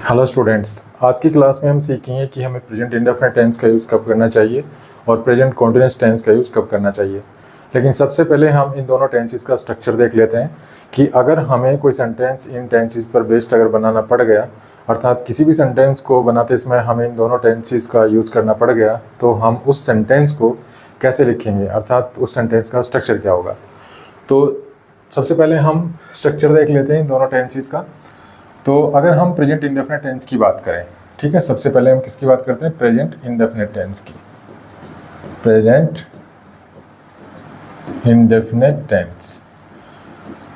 Hello students, आज की class में हम सीखेंगे कि हमें प्रेजेंट इंडेफिनिट टेंस का यूज़ कब करना चाहिए और प्रेजेंट कॉन्टिन्यूअस टेंस का यूज़ कब करना चाहिए। लेकिन सबसे पहले हम इन दोनों टेंसेस का स्ट्रक्चर देख लेते हैं कि अगर हमें कोई सेंटेंस इन टेंसेस पर बेस्ड अगर बनाना पड़ गया, अर्थात किसी भी सेंटेंस को बनाते समय हमें इन दोनों टेंसेस का यूज़ करना पड़ गया, तो हम उस सेंटेंस को कैसे लिखेंगे, अर्थात उस सेंटेंस का स्ट्रक्चर क्या होगा। तो सबसे पहले हम स्ट्रक्चर देख लेते हैं इन दोनों टेंसेस का। तो अगर हम प्रेजेंट इंडेफिनिट टेंस की बात करें, ठीक है, सबसे पहले हम किसकी बात करते हैं, प्रेजेंट इंडेफिनिट टेंस की। Present indefinite tense.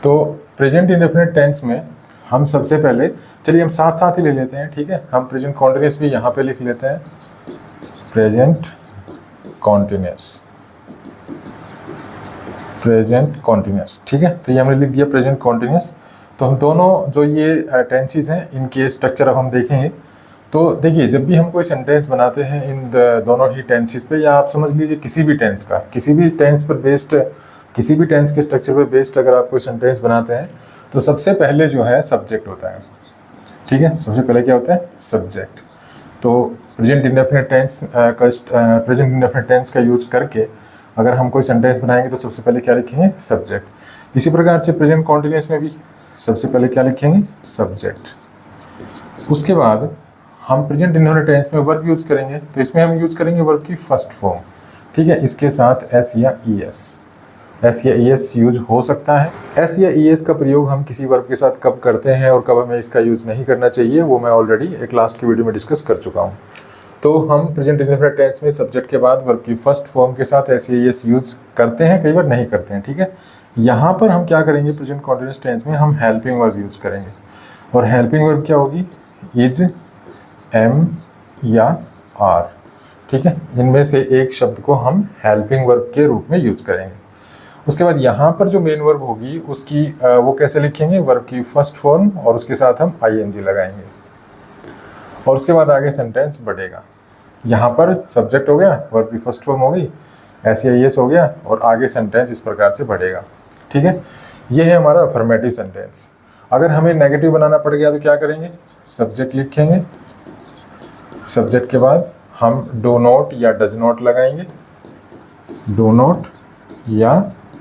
तो प्रेजेंट इंडेफिनिट टेंस में हम सबसे पहले, चलिए हम साथ साथ ही ले लेते हैं, ठीक है। हम प्रेजेंट कॉन्टिन्यूअस भी यहाँ पे लिख लेते हैं, प्रेजेंट कॉन्टिन्यूअस, प्रेजेंट कॉन्टिन्यूअस, ठीक है। तो ये हमने लिख दिया प्रेजेंट कॉन्टिन्यूअस। तो हम दोनों जो ये टेंसेस हैं इनके स्ट्रक्चर अब हम देखेंगे। तो देखिए, जब भी हम कोई सेंटेंस बनाते हैं इन दोनों ही टेंसेस पे, या आप समझ लीजिए किसी भी टेंस का, किसी भी टेंस पर बेस्ड, किसी भी टेंस के स्ट्रक्चर पर बेस्ड अगर आप कोई सेंटेंस बनाते हैं तो सबसे पहले जो है सब्जेक्ट होता है, ठीक है। सबसे पहले क्या होता है, सब्जेक्ट। तो प्रेजेंट इंडेफिनिट टेंस का यूज करके अगर हम कोई सेंटेंस बनाएंगे तो सबसे पहले क्या लिखेंगे, सब्जेक्ट। इसी प्रकार से प्रेजेंट कॉन्टिन्यूअस में भी सबसे पहले क्या लिखेंगे, सब्जेक्ट। उसके बाद हम प्रेजेंट इंडेफिनिट टेंस में वर्ब यूज करेंगे, तो इसमें हम यूज करेंगे वर्ब की फर्स्ट फॉर्म, ठीक है। इसके साथ एस या ई एस यूज हो सकता है। एस या ई एस का प्रयोग हम किसी वर्ब के साथ कब करते हैं और कब हमें इसका यूज नहीं करना चाहिए, वो मैं ऑलरेडी एक लास्ट की वीडियो में डिस्कस कर चुका हूँ। तो हम प्रेजेंट इंडेफिनिट टेंस में सब्जेक्ट के बाद वर्ब की फर्स्ट फॉर्म के साथ एस या ई एस यूज करते हैं, कई बार नहीं करते हैं, ठीक है। यहाँ पर हम क्या करेंगे, प्रेजेंट कॉन्टिन्यूअस टेंस में हम हेल्पिंग वर्ब यूज करेंगे। और हेल्पिंग वर्ब क्या होगी, इज, एम या आर, ठीक है। इनमें से एक शब्द को हम हेल्पिंग वर्ब के रूप में यूज करेंगे। उसके बाद यहाँ पर जो मेन वर्ब होगी उसकी वो कैसे लिखेंगे, वर्ब की फर्स्ट फॉर्म और उसके साथ हम आईएनजी लगाएंगे और उसके बाद आगे सेंटेंस बढ़ेगा। यहाँ पर सब्जेक्ट हो गया, वर्ब की फर्स्ट फॉर्म हो गई, एस या ई एस हो गया और आगे सेंटेंस इस प्रकार से बढ़ेगा, ठीक है। ये है हमारा अफर्मेटिव सेंटेंस। अगर हमें नेगेटिव बनाना पड़ गया तो क्या करेंगे, सब्जेक्ट लिखेंगे, सब्जेक्ट के बाद हम डू नॉट या डज नॉट लगाएंगे, डू नॉट या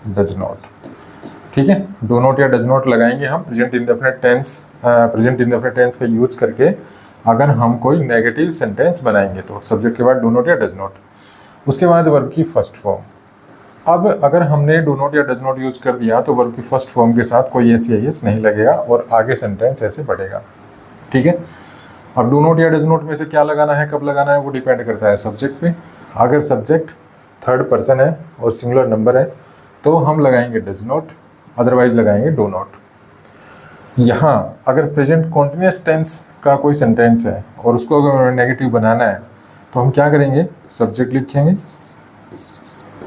डज नॉट, ठीक है। डू नॉट या डज नॉट लगाएंगे हम प्रेजेंट इंडेफिनिट टेंस का यूज करके अगर हम कोई नेगेटिव सेंटेंस बनाएंगे तो सब्जेक्ट के बाद डू नॉट या डज नॉट। उसके बाद वर्ब की फर्स्ट फॉर्म। अब अगर हमने डू नॉट या डज नॉट यूज कर दिया तो वर्ब की फर्स्ट फॉर्म के साथ कोई एस या एस नहीं लगेगा और आगे सेंटेंस ऐसे बढ़ेगा, ठीक है। अब डू नॉट या डज नॉट में से क्या लगाना है, कब लगाना है, वो डिपेंड करता है सब्जेक्ट पे। अगर सब्जेक्ट थर्ड पर्सन है और सिंगुलर नंबर है तो हम लगाएंगे डज नॉट, अदरवाइज लगाएंगे डू नॉट। यहाँ अगर प्रेजेंट कॉन्टिन्यूअस टेंस का कोई सेंटेंस है और उसको अगर नेगेटिव बनाना है तो हम क्या करेंगे, सब्जेक्ट लिखेंगे,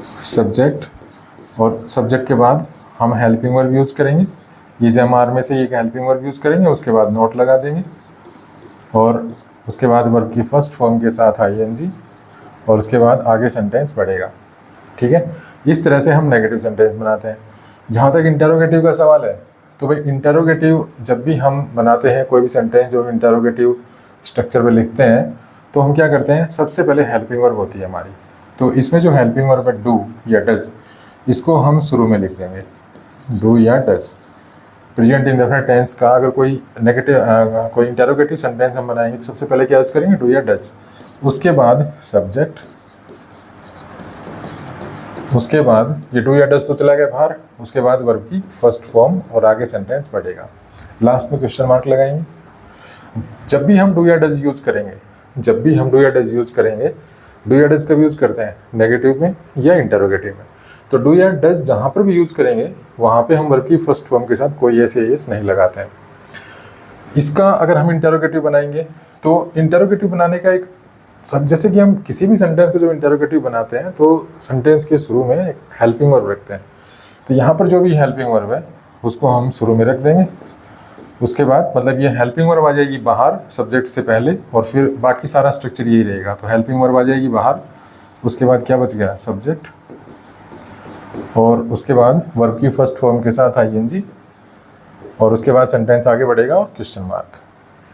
सब्जेक्ट और सब्जेक्ट के बाद हम हेल्पिंग वर्ब यूज करेंगे, ये जम आर में से एक हेल्पिंग वर्ब यूज करेंगे, उसके बाद नोट लगा देंगे और उसके बाद वर्ब की फर्स्ट फॉर्म के साथ आईएनजी और उसके बाद आगे सेंटेंस बढ़ेगा, ठीक है। इस तरह से हम नेगेटिव सेंटेंस बनाते हैं। जहाँ तक इंटरोगेटिव का सवाल है, तो भाई इंटरोगेटिव जब भी हम बनाते हैं कोई भी सेंटेंस जो इंटरोगेटिव स्ट्रक्चर में लिखते हैं तो हम क्या करते हैं, सबसे पहले हेल्पिंग वर्ब होती है हमारी। तो इसमें जो हेल्पिंग वर्ब है डू या डज, इसको हम शुरू में लिख देंगे, डू या डज। प्रेजेंट इंडेफिनिट टेंस का अगर कोई कोई इंटरोगेटिव सेंटेंस हम बनाएंगे तो सबसे पहले क्या यूज करेंगे, डू या डज। उसके बाद सब्जेक्ट, उसके बाद ये डू या डज तो चला गया बाहर, उसके बाद वर्ब की फर्स्ट फॉर्म और आगे सेंटेंस बढ़ेगा। लास्ट में क्वेश्चन मार्क लगाएंगे। जब भी हम डू या डज यूज करेंगे, डू या डज कब यूज करते हैं, नेगेटिव में या इंटरोगेटिव में। तो डू या डज जहाँ पर भी यूज करेंगे वहाँ पे हम वर्ब की फर्स्ट फॉर्म के साथ कोई एस या एस नहीं लगाते हैं। इसका अगर हम इंटरोगेटिव बनाएंगे तो इंटरोगेटिव बनाने का एक सब, जैसे कि हम किसी भी सेंटेंस को जब इंटरोगेटिव बनाते हैं तो सेंटेंस के शुरू में एक हेल्पिंग वर्ब रखते हैं। तो यहाँ पर जो भी हेल्पिंग वर्ब है उसको हम शुरू में रख देंगे। उसके बाद मतलब ये हेल्पिंग वर्ब आ जाएगी बाहर सब्जेक्ट से पहले और फिर बाकी सारा स्ट्रक्चर यही रहेगा। तो हेल्पिंग वर्ब आ जाएगी बाहर, उसके बाद क्या बच गया, सब्जेक्ट और उसके बाद वर्ब की फर्स्ट फॉर्म के साथ आईएनजी और उसके बाद सेंटेंस आगे बढ़ेगा और क्वेश्चन मार्क।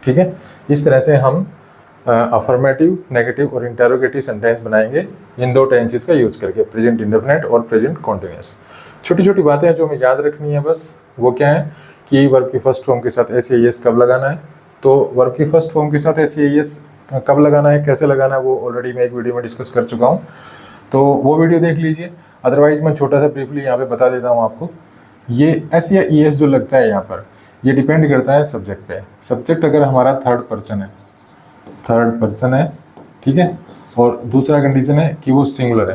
ठीक है, इस तरह से हम अफर्मेटिव, नेगेटिव और इंटेरोगेटिव सेंटेंस बनाएंगे इन दो टेंसेस का यूज करके, प्रेजेंट इंडेफिनिट और प्रेजेंट कॉन्टिन्यूअस। छोटी छोटी बातें हैं जो हमें याद रखनी है बस, वो क्या है कि वर्ब की फर्स्ट फॉर्म के साथ एस ए एस कब लगाना है। तो वर्ब की फर्स्ट फॉर्म के साथ एस ए एस कब लगाना है, कैसे लगाना है, वो ऑलरेडी मैं एक वीडियो में डिस्कस कर चुका हूँ, तो वो वीडियो देख लीजिए। अदरवाइज मैं छोटा सा ब्रीफली यहाँ पे बता देता हूँ आपको। ये एस या ई एस जो लगता है यहाँ पर, ये डिपेंड करता है सब्जेक्ट पे। सब्जेक्ट अगर हमारा थर्ड पर्सन है, ठीक है, और दूसरा कंडीशन है कि वो सिंगुलर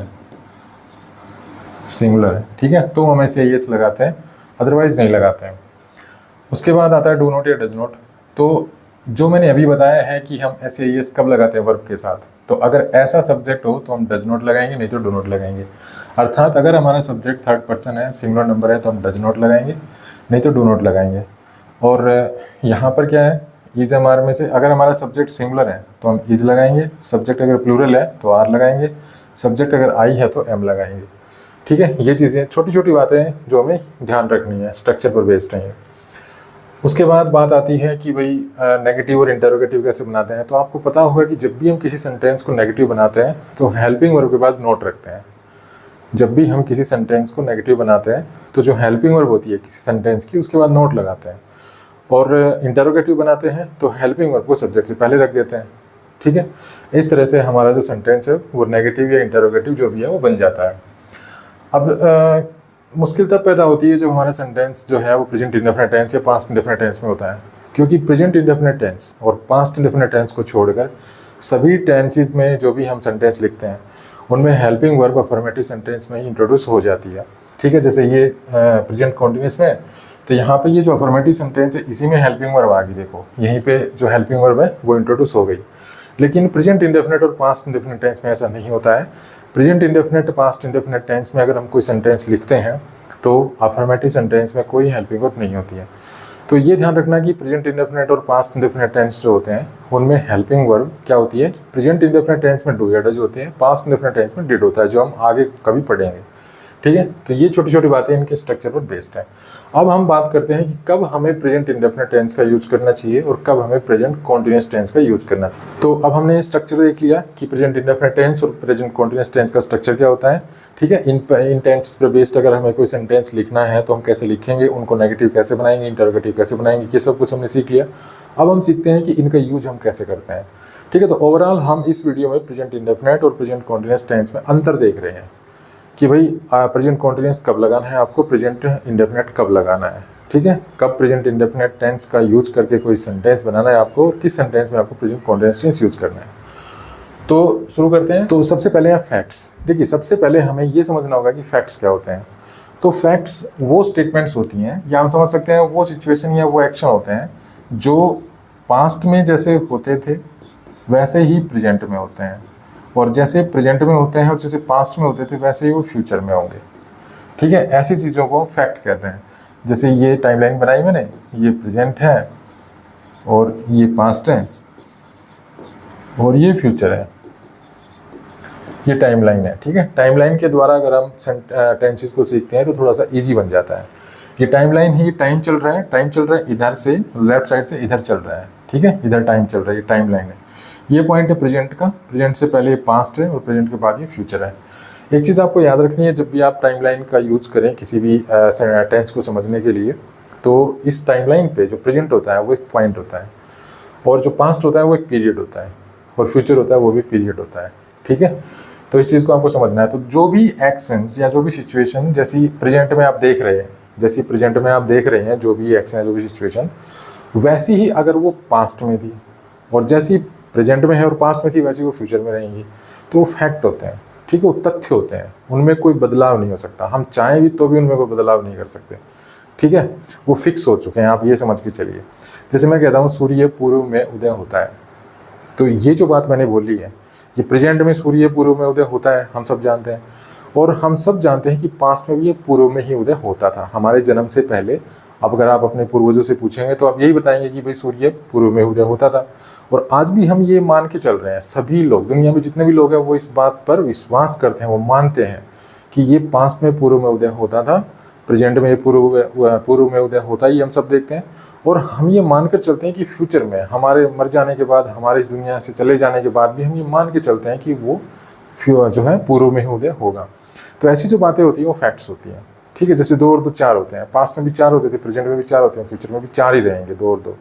है, ठीक है, तो हम ऐसे एस लगाते हैं, अदरवाइज नहीं लगाते हैं। उसके बाद आता है डू नॉट या डज नॉट। तो जो मैंने अभी बताया है कि हम ऐसे एस कब लगाते हैं वर्ब के साथ, तो अगर ऐसा सब्जेक्ट हो तो हम डज नॉट लगाएंगे, नहीं तो डू नॉट लगाएंगे। अर्थात अगर हमारा सब्जेक्ट थर्ड पर्सन है, सिंगुलर नंबर है, तो हम डज नॉट लगाएंगे, नहीं तो डू नॉट लगाएंगे। और यहाँ पर क्या है, इज एम आर में से अगर हमारा सब्जेक्ट सिंगुलर है तो हम इज लगाएंगे, सब्जेक्ट अगर प्लूरल है तो आर लगाएंगे, सब्जेक्ट अगर आई है तो एम लगाएंगे। ठीक है, ये चीज़ें छोटी छोटी बातें हैं जो हमें ध्यान रखनी है, स्ट्रक्चर पर बेस्ड है। उसके बाद बात आती है कि भाई नेगेटिव और इंटरोगेटिव कैसे बनाते हैं। तो आपको पता होगा कि जब भी हम किसी सेंटेंस को नेगेटिव बनाते हैं तो हेल्पिंग वर्ब के बाद नोट रखते हैं। जब भी हम किसी सेंटेंस को नेगेटिव बनाते हैं तो जो हेल्पिंग वर्ब होती है किसी सेंटेंस की, उसके बाद नोट लगाते हैं। और इंटरोगेटिव बनाते हैं तो हेल्पिंग वर्ब को सब्जेक्ट से पहले रख देते हैं। ठीक है, इस तरह से हमारा जो सेंटेंस है वो नेगेटिव या इंटरोगेटिव जो भी है वो बन जाता है। अब मुश्किल तब पैदा होती है जब हमारा सेंटेंस जो है वो प्रेजेंट इंडेफिनिट टेंस या पास्ट इंडेफिनिट टेंस में होता है, क्योंकि प्रेजेंट इंडेफिनिट टेंस और पास्ट इंडेफिनिट टेंस को छोड़कर सभी टेंसेस में जो भी हम सेंटेंस लिखते हैं उनमें हेल्पिंग वर्ब अफर्मेटिव सेंटेंस में ही इंट्रोड्यूस हो जाती है। ठीक है, जैसे ये प्रेजेंट कॉन्टिन्यूअस में, तो यहाँ पे ये जो अफर्मेटिव सेंटेंस है इसी में हेल्पिंग वर्ब आ गई, देखो यहीं पे जो हेल्पिंग वर्ब है वो इंट्रोड्यूस हो गई। लेकिन प्रेजेंट इंडेफिनिट और पास्ट इंडेफिनिट टेंस में ऐसा नहीं होता है। Present indefinite, past indefinite tense में अगर हम कोई सेंटेंस लिखते हैं तो अफर्मेटिव सेंटेंस में कोई हेल्पिंग वर्ब नहीं होती है। तो ये ध्यान रखना कि प्रेजेंट इंडेफिनिट और पास्ट इंडेफिनिट टेंस जो होते हैं उनमें हेल्पिंग वर्ब क्या होती है, प्रेजेंट इंडेफिनिट टेंस में डू या डज होते हैं, पास्ट इंडेफिनिट टेंस में डिड होता है, जो हम आगे कभी पढ़ेंगे। ठीक है, तो ये छोटी छोटी बातें इनके स्ट्रक्चर पर बेस्ड है। अब हम बात करते हैं कि कब हमें प्रेजेंट इंडेफिनिट टेंस का यूज करना चाहिए और कब हमें प्रेजेंट कॉन्टिन्यूअस टेंस का यूज करना चाहिए। तो अब हमने स्ट्रक्चर देख लिया कि प्रेजेंट इंडेफिनिट टेंस और प्रेजेंट कॉन्टिन्यूअस टेंस का स्ट्रक्चर क्या होता है। ठीक है, इन टेंस पर बेस्ड अगर हमें कोई सेंटेंस लिखना है तो हम कैसे लिखेंगे, उनको नेगेटिव कैसे बनाएंगे, इंटरोगेटिव कैसे बनाएंगे, ये सब कुछ हमने सीख लिया। अब हम सीखते हैं कि इनका यूज हम कैसे करते हैं। ठीक है, तो ओवरऑल हम इस वीडियो में प्रेजेंट इंडेफिनिट और प्रेजेंट कॉन्टिन्यूअस टेंस में अंतर देख रहे हैं कि भाई प्रेजेंट कॉन्टिन्यूअस कब लगाना है आपको, प्रेजेंट इंडेफिनिट कब लगाना है। ठीक है, कब प्रेजेंट इंडेफिनिट टेंस का यूज करके कोई सेंटेंस बनाना है आपको, और किस सेंटेंस में आपको प्रेजेंट कॉन्टिन्यूअस टेंस यूज करना है। तो शुरू करते हैं। तो सबसे पहले है फैक्ट्स। देखिए, सबसे पहले हमें ये समझना होगा कि फैक्ट्स क्या होते हैं। तो फैक्ट्स वो स्टेटमेंट्स होती हैं, या हम समझ सकते हैं वो सिचुएशन या वो एक्शन होते हैं जो पास्ट में जैसे होते थे वैसे ही प्रेजेंट में होते हैं, और जैसे प्रेजेंट में होते हैं और जैसे पास्ट में होते थे वैसे ही वो फ्यूचर में होंगे। ठीक है, ऐसी चीज़ों को फैक्ट कहते हैं। जैसे ये टाइमलाइन बनाई मैंने, ये प्रेजेंट है और ये पास्ट है और ये फ्यूचर है, ये टाइमलाइन है। ठीक है, टाइमलाइन के द्वारा अगर हम टेंसेस को सीखते हैं तो थोड़ा सा इजी बन जाता है। ये टाइमलाइन है, ये टाइम चल रहा है, इधर से लेफ्ट साइड से इधर चल रहा है। ठीक है, इधर टाइम चल रहा है, ये टाइमलाइन है। ये पॉइंट है प्रेजेंट का, प्रेजेंट से पहले पास्ट है और प्रेजेंट के बाद ये फ्यूचर है। एक चीज़ आपको याद रखनी है, जब भी आप टाइमलाइन का यूज़ करें किसी भी टेंस को समझने के लिए, तो इस टाइमलाइन पे जो प्रेजेंट होता है वो एक पॉइंट होता है, और जो पास्ट होता है वो एक पीरियड होता है, और फ्यूचर होता है वो भी पीरियड होता है। ठीक है, तो इस चीज़ को आपको समझना है। तो जो भी एक्शंस या जो भी सिचुएशन जैसी प्रेजेंट में आप देख रहे हैं, जो भी एक्शन है, जो भी सिचुएशन, वैसी ही अगर वो पास्ट में थी और जैसी प्रेजेंट में है और पास्ट में थी वैसे वो फ्यूचर में रहेंगी, तो वो फैक्ट होते हैं। ठीक है, वो तथ्य होते हैं, उनमें कोई बदलाव नहीं हो सकता। हम चाहें भी तो भी उनमें कोई बदलाव नहीं कर सकते। ठीक है, वो फिक्स हो चुके हैं, आप ये समझ के चलिए। जैसे मैं कहता हूँ सूर्य पूर्व में उदय होता है, तो ये जो बात मैंने बोली है, ये प्रेजेंट में सूर्य पूर्व में उदय होता है, हम सब जानते हैं। और हम सब जानते हैं कि पास्ट में भी ये पूर्व में ही उदय होता था, हमारे जन्म से पहले। अब अगर आप अपने पूर्वजों से पूछेंगे तो आप यही बताएंगे कि भाई सूर्य पूर्व में उदय होता था। और आज भी हम ये मान के चल रहे हैं, सभी लोग, दुनिया में जितने भी लोग हैं वो इस बात पर विश्वास करते हैं, वो मानते हैं कि ये पास्ट में पूर्व में उदय होता था, प्रेजेंट में पूर्व में उदय होता ही हम सब देखते हैं, और हम ये मानकर चलते हैं कि फ्यूचर में हमारे मर जाने के बाद, हमारे इस दुनिया से चले जाने के बाद भी हम ये मान के चलते हैं कि वो जो है पूर्व में उदय होगा। तो ऐसी जो बातें होती हैं वो फैक्ट्स होती हैं, ठीक है। जैसे 2 और 2 4 होते हैं, पास्ट में भी 4 होते थे, प्रेजेंट में भी 4 होते हैं, फ्यूचर में भी 4 ही रहेंगे, 2 और 2।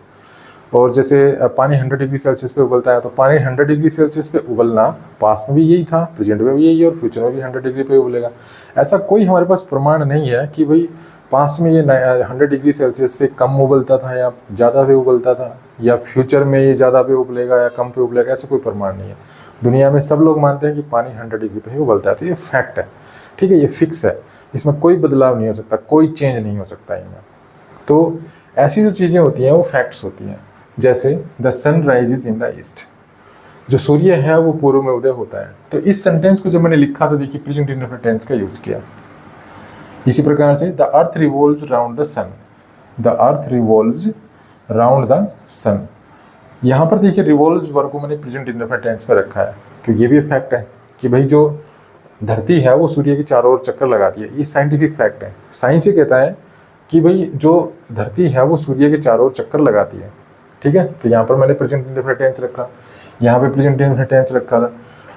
और जैसे पानी 100 डिग्री सेल्सियस पे उबलता है, तो पानी 100 डिग्री सेल्सियस पे उबलना पास्ट में भी यही था, प्रेजेंट में भी यही है, और फ्यूचर में भी 100 डिग्री पे उबलेगा। ऐसा कोई हमारे पास प्रमाण नहीं है कि भाई पास्ट में ये 100 डिग्री सेल्सियस से कम उबलता था या ज़्यादा पे उबलता था, या फ्यूचर में ये ज़्यादा पे उबलेगा या कम पे उबलेगा, ऐसा कोई प्रमाण नहीं है। दुनिया में सब लोग मानते हैं कि पानी 100 डिग्री पे ही उबलता है, तो ये फैक्ट है, ठीक है, ये फिक्स है, इसमें कोई बदलाव नहीं हो सकता, कोई चेंज नहीं हो सकता इनमें। तो ऐसी जो चीज़ें होती हैं वो फैक्ट्स होती हैं। जैसे the sun rises in the east, जो सूर्य है वो पूर्व में उदय होता है। तो इस सेंटेंस को जब मैंने लिखा तो देखिए प्रेजेंट इंडेफिनिट टेंस का यूज किया। इसी प्रकार से the earth revolves round the sun, the earth revolves round the sun. यहाँ पर देखिए रिवॉल्व्स वर्ब को मैंने प्रेजेंट इंडेफिनिट टेंस में रखा है, क्योंकि ये भी फैक्ट है कि भाई जो धरती है वो सूर्य के चारों ओर चक्कर लगाती है। ये साइंटिफिक फैक्ट है। साइंस ये कहता है कि भाई जो धरती है वो सूर्य के चारों ओर चक्कर लगाती है, ठीक है। तो यहाँ पर मैंने प्रेजेंट इंडेफिनिट टेंस रखा, यहाँ पे प्रेजेंट इंडेफिनिट टेंस रखा था।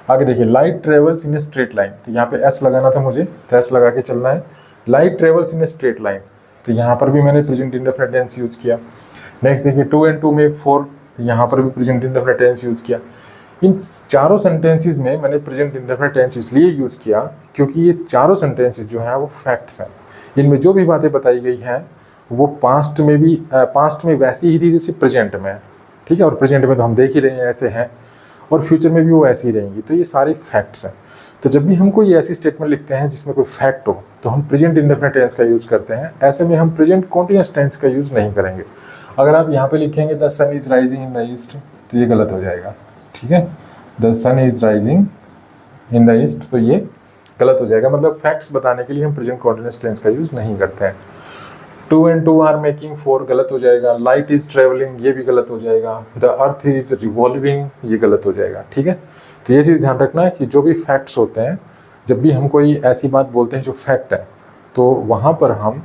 आगे देखिए light travels in a straight line, तो यहाँ पे एस लगाना था मुझे, तो एस लगा के चलना है। Light travels in a straight line, तो यहाँ पर भी मैंने प्रेजेंट इंडेफिनिट टेंस यूज किया। नेक्स्ट देखिए 2 and 2 make 4, तो यहाँ पर भी प्रेजेंट इंडेफिनिट टेंस यूज किया। इन चारों सेंटेंसेस में मैंने प्रेजेंट इंडेफिनिट टेंस इसलिए यूज किया क्योंकि ये चारों सेंटेंसेस जो हैं वो फैक्ट्स हैं। इनमें जो भी बातें बताई गई हैं वो पास्ट में वैसी ही थी जैसे प्रेजेंट में, ठीक है। और प्रेजेंट में तो हम देख ही रहे हैं ऐसे हैं, और फ्यूचर में भी वो ऐसी ही रहेंगी। तो ये सारे फैक्ट्स हैं। तो जब भी हम कोई ऐसी स्टेटमेंट लिखते हैं जिसमें कोई फैक्ट हो तो हम प्रेजेंट इंडेफिनिट टेंस का यूज़ करते हैं। ऐसे में हम प्रेजेंट कॉन्टिन्यूअस टेंस का यूज़ नहीं करेंगे। अगर आप यहाँ पे लिखेंगे the sun is rising in the east, तो ये गलत हो जाएगा, ठीक है। The sun is rising in the east, तो ये गलत हो जाएगा। मतलब फैक्ट्स बताने के लिए हम प्रेजेंट कॉन्टिन्यूअस टेंस का यूज़ नहीं करते हैं। 2 and 2 are making 4 गलत हो जाएगा। लाइट इज ट्रेवलिंग, ये भी गलत हो जाएगा। द अर्थ इज रिवॉल्विंग, ये गलत हो जाएगा, ठीक है। तो ये चीज़ ध्यान रखना है कि जो भी फैक्ट्स होते हैं, जब भी हम कोई ऐसी बात बोलते हैं जो फैक्ट है, तो वहाँ पर हम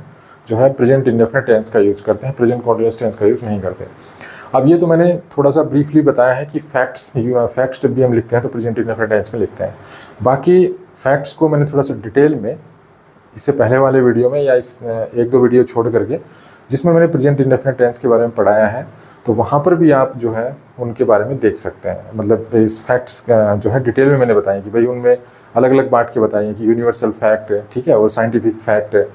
जो है प्रेजेंट इंडेफिनिट टेंस का यूज़ करते हैं, प्रेजेंट कॉन्टिन्यूअस टेंस का यूज़ नहीं करते। अब ये तो मैंने थोड़ा सा ब्रीफली बताया है कि फैक्ट्स जब भी हम लिखते हैं तो प्रेजेंट इंडेफिनिट टेंस में लिखते हैं। बाकी फैक्ट्स को मैंने थोड़ा सा डिटेल में इससे पहले वाले वीडियो में या इस 1-2 वीडियो छोड़ करके जिसमें मैंने प्रेजेंट इंडेफिनिट टेंस के बारे में पढ़ाया है, तो वहाँ पर भी आप जो है उनके बारे में देख सकते हैं। मतलब इस फैक्ट्स का जो है डिटेल में मैंने बताया कि भाई उनमें अलग अलग बांट के बताइए कि यूनिवर्सल फैक्ट है, ठीक है, और साइंटिफिक फैक्ट है,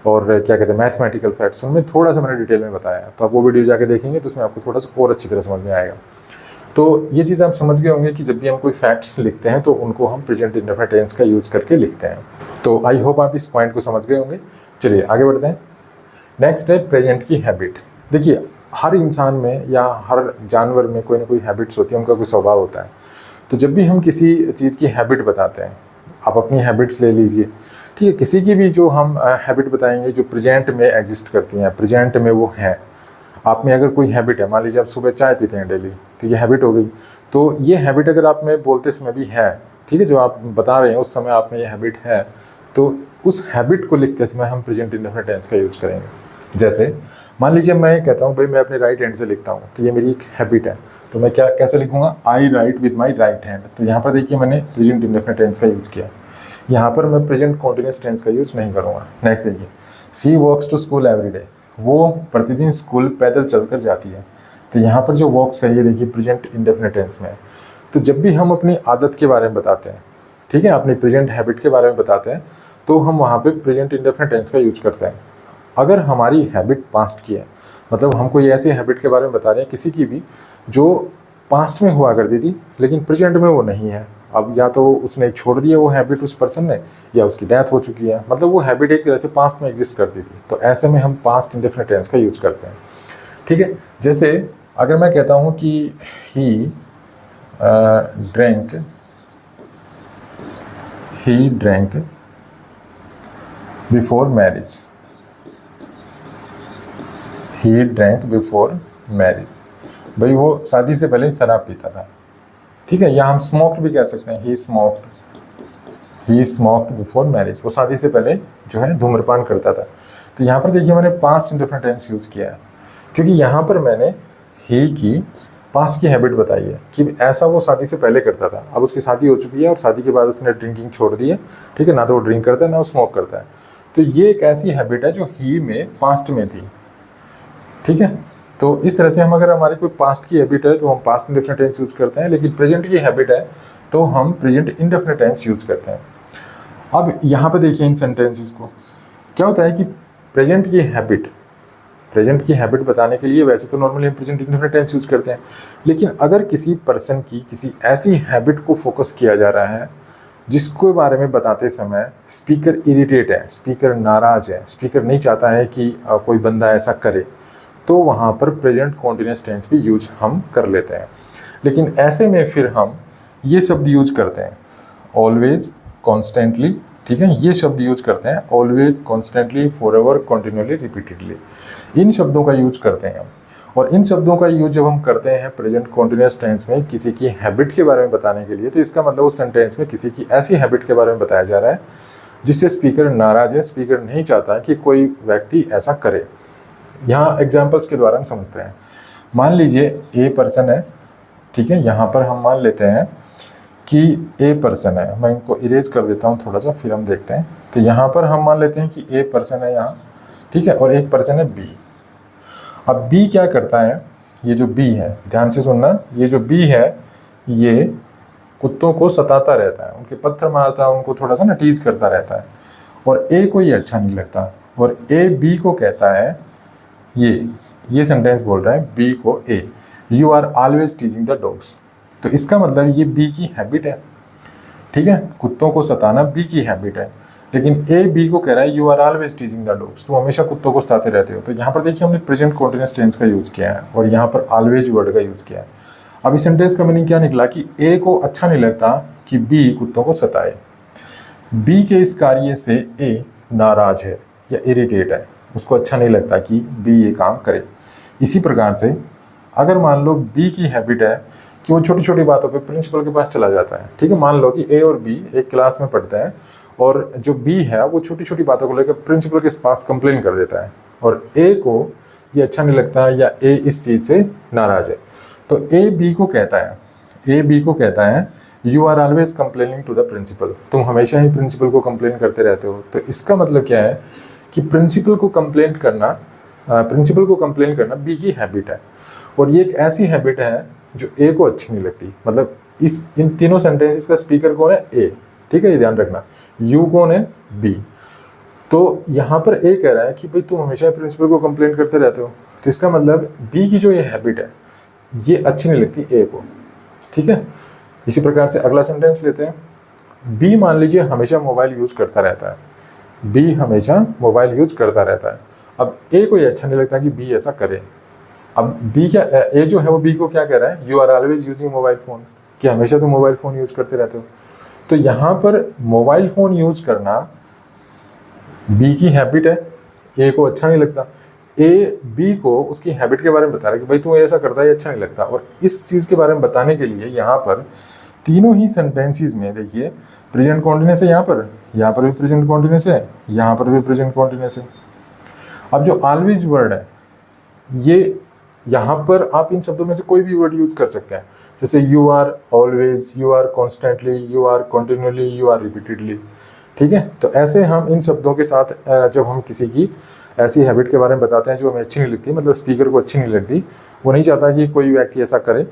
और क्या कहते हैं मैथमेटिकल फैक्ट्स, उनमें थोड़ा सा मैंने डिटेल में बताया। तो आप वो वीडियो जाके देखेंगे तो उसमें आपको थोड़ा सा और अच्छी तरह समझ में आएगा। तो ये चीज़ आप समझ गए होंगे कि जब भी हम कोई फैक्ट्स लिखते हैं तो उनको हम प्रेजेंट इंडेफिनिट टेंस का यूज़ करके लिखते हैं। तो आई होप आप इस पॉइंट को समझ गए होंगे। चलिए आगे बढ़ते हैं। नेक्स्ट है प्रेजेंट की हैबिट। देखिए हर इंसान में या हर जानवर में कोई ना कोई हैबिट्स होती है, उनका कोई स्वभाव होता है। तो जब भी हम किसी चीज़ की हैबिट बताते हैं, आप अपनी हैबिट्स ले लीजिए, ठीक है, किसी की भी जो हम हैबिट बताएंगे जो प्रेजेंट में एग्जिस्ट करती हैं, प्रेजेंट में वो हैं। आप में अगर कोई हैबिट है, मान लीजिए आप सुबह चाय पीते हैं डेली, तो ये हैबिट हो गई। तो ये हैबिट अगर आप में बोलते समय भी है, ठीक है, जो आप बता रहे हैं उस समय आप में ये हैबिट है, तो उस हैबिट को लिखते समय हम प्रेजेंट इंडेफिनिट टेंस का यूज़ करेंगे। जैसे मान लीजिए मैं कहता हूँ भाई मैं अपने राइट हैंड से लिखता हूँ, तो ये मेरी एक हैबिट है, तो मैं कैसे लिखूँगा, I write with my right hand. तो यहाँ पर देखिए मैंने प्रेजेंट इंडेफिनिट टेंस का यूज़ किया। यहाँ पर मैं प्रेजेंट कॉन्टिन्यूअस टेंस का यूज़ नहीं करूँगा। नेक्स्ट देखिए, she walks to school every day, वो प्रतिदिन स्कूल पैदल चलकर जाती है। तो यहाँ पर जो वॉक्स है ये देखिए प्रेजेंट इंडेफिनिट टेंस में है। तो जब भी हम अपनी आदत के बारे में बताते हैं, ठीक है, अपनी प्रेजेंट हैबिट के बारे में बताते हैं, तो हम वहाँ पे प्रेजेंट इंडेफिनिट टेंस का यूज़ करते हैं। अगर हमारी हैबिट पास्ट की है, मतलब हम कोई ऐसी हैबिट के बारे में बता रहे हैं किसी की भी जो पास्ट में हुआ करती थी लेकिन प्रेजेंट में वो नहीं है, अब या तो उसने छोड़ दिया वो हैबिट उस पर्सन ने, या उसकी डेथ हो चुकी है, मतलब वो हैबिट एक तरह से पास्ट में एग्जिस्ट करती थी, तो ऐसे में हम पास्ट इंडेफिनिट टेंस का यूज़ करते हैं। ठीक है, जैसे अगर मैं कहता हूँ कि he drank before marriage, he drank before marriage, भाई वो शादी से पहले शराब पीता था। ठीक है, या हम स्मोक्ड भी कह सकते हैं, ही स्मोक्ड ही स्मोक्ड बिफोर मैरिज, वो शादी से पहले जो है धूम्रपान करता था। तो यहाँ पर देखिए मैंने पास्ट इंडेफिनिट टेंस यूज़ किया है, क्योंकि यहाँ पर मैंने ही की पास्ट की हैबिट बताई है कि ऐसा वो शादी से पहले करता था। अब उसकी शादी हो चुकी है और शादी के बाद उसने ड्रिंकिंग छोड़ दी है, ठीक है, ना तो वो ड्रिंक करता है ना वो स्मोक करता है। तो ये एक ऐसी हैबिट है जो ही में पास्ट में थी, ठीक है। तो इस तरह से हम अगर हमारी कोई पास्ट की हैबिट है तो हम पास्ट इंडेफिनिट टेंस यूज़ करते हैं, लेकिन प्रेजेंट की हैबिट है तो हम प्रेजेंट इंडेफिनिट टेंस यूज़ करते हैं। अब यहाँ पे देखिए इन सेंटेंसेस को क्या होता है कि प्रेजेंट की हैबिट बताने के लिए वैसे तो नॉर्मली हम प्रेजेंट इंडेफिनिट टेंस यूज़ करते हैं, लेकिन अगर किसी पर्सन की किसी ऐसी हैबिट को फोकस किया जा रहा है जिसके बारे में बताते समय स्पीकर इरिटेट है, स्पीकर नाराज़ है, स्पीकर नहीं चाहता है कि कोई बंदा ऐसा करे, तो वहाँ पर प्रेजेंट कॉन्टिन्यूस टेंस भी यूज हम कर लेते हैं। लेकिन ऐसे में फिर हम ये शब्द यूज करते हैं ऑलवेज, कॉन्स्टेंटली, ठीक है, ये शब्द यूज करते हैं always, constantly, forever, continuously, repeatedly, इन शब्दों का यूज करते हैं हम। और इन शब्दों का यूज जब हम करते हैं प्रेजेंट कॉन्टिन्यूअस टेंस में किसी की हैबिट के बारे में बताने के लिए, तो इसका मतलब उस सेंटेंस में किसी की ऐसी हैबिट के बारे में बताया जा रहा है जिससे स्पीकर नाराज है, स्पीकर नहीं चाहता कि कोई व्यक्ति ऐसा करे। यहाँ एग्जाम्पल्स के द्वारा हम समझते हैं। मान लीजिए ए पर्सन है, ठीक है, यहाँ पर हम मान लेते हैं कि ए पर्सन है, मैं इनको इरेज कर देता हूँ थोड़ा सा, फिर हम देखते हैं। तो यहाँ पर हम मान लेते हैं कि ए पर्सन है यहाँ, ठीक है, और एक पर्सन है बी। अब बी क्या करता है, ये जो बी है, ध्यान से सुनना, ये जो बी है ये कुत्तों को सताता रहता है, उनके पत्थर मारता है, उनको थोड़ा सा ना टीज करता रहता है, और ए को ये अच्छा नहीं लगता, और ए बी को कहता है, ये सेंटेंस बोल रहा है बी को A, you are always teasing the dogs. तो इसका मतलब ये बी की हैबिट है, ठीक है, कुत्तों को सताना बी की हैबिट है। लेकिन ए बी को कह रहा है you are always teasing the dogs, तुम हमेशा कुत्तों को सताते रहते हो। तो यहाँ पर देखिए हमने प्रेजेंट कॉन्टिन्यूअस टेंस का यूज़ किया है और यहाँ पर ऑलवेज वर्ड का यूज़ किया है। अब इस सेंटेंस का मीनिंग क्या निकला कि ए को अच्छा नहीं लगता कि बी कुत्तों को सताए, बी के इस कार्य से ए नाराज है या इरिटेट है, उसको अच्छा नहीं लगता कि बी ये काम करे। इसी प्रकार से अगर मान लो बी की हैबिट है कि वो छोटी छोटी बातों पे प्रिंसिपल के पास चला जाता है, ठीक है, मान लो कि ए और बी एक क्लास में पढ़ते हैं और जो बी है वो छोटी छोटी बातों को लेकर प्रिंसिपल के पास कंप्लेन कर देता है, और ए को ये अच्छा नहीं लगता या ए इस चीज़ से नाराज है। तो ए बी को कहता है you are always complaining to the principal, तुम हमेशा ही प्रिंसिपल को कंप्लेन करते रहते हो। तो इसका मतलब क्या है कि प्रिंसिपल को कंप्लेन करना बी की हैबिट है, और ये एक ऐसी हैबिट है जो ए को अच्छी नहीं लगती। मतलब इन तीनों सेंटेंसेस का स्पीकर कौन है, ए, ठीक है, ये ध्यान रखना। यू कौन है, बी। तो यहाँ पर ए कह रहा है कि भाई तुम हमेशा प्रिंसिपल को कंप्लेन करते रहते हो, तो इसका मतलब बी की जो ये हैबिट है ये अच्छी नहीं लगती ए को, ठीक है। इसी प्रकार से अगला सेंटेंस लेते हैं। बी मान लीजिए हमेशा मोबाइल यूज़ करता रहता है, बी हमेशा मोबाइल यूज़ करता रहता है। अब ए को ये अच्छा नहीं लगता कि बी ऐसा करे। अब बी क्या, ए जो है वो बी को क्या कह रहा है, you are always using mobile phone, कि हमेशा तुम मोबाइल फ़ोन यूज़ करते रहते हो। तो यहाँ पर मोबाइल फ़ोन यूज़ करना बी की हैबिट है, ए को अच्छा नहीं लगता। ए बी को उसकी हैबिट के बारे में बता रहा है कि भाई तू ऐसा करता है, ये अच्छा नहीं लगता। और इस चीज़ के बारे में बताने के लिए यहाँ पर तीनों ही सेंटेंसेस में देखिए प्रेजेंट कॉन्टिन्यूअस है, यहाँ पर भी प्रेजेंट कॉन्टिन्यूअस है, यहाँ पर भी प्रेजेंट कॉन्टिन्यूअस है। अब जो ऑलवेज वर्ड है ये यहाँ पर आप इन शब्दों में से कोई भी वर्ड यूज कर सकते हैं, जैसे you are always, you are constantly, you are continuously, you are repeatedly, ठीक है। तो ऐसे हम इन शब्दों के साथ जब हम किसी की ऐसी हैबिट के बारे में बताते हैं जो हमें अच्छी नहीं लगती, मतलब स्पीकर को अच्छी नहीं लगती, वो नहीं चाहता कि कोई व्यक्ति ऐसा करे,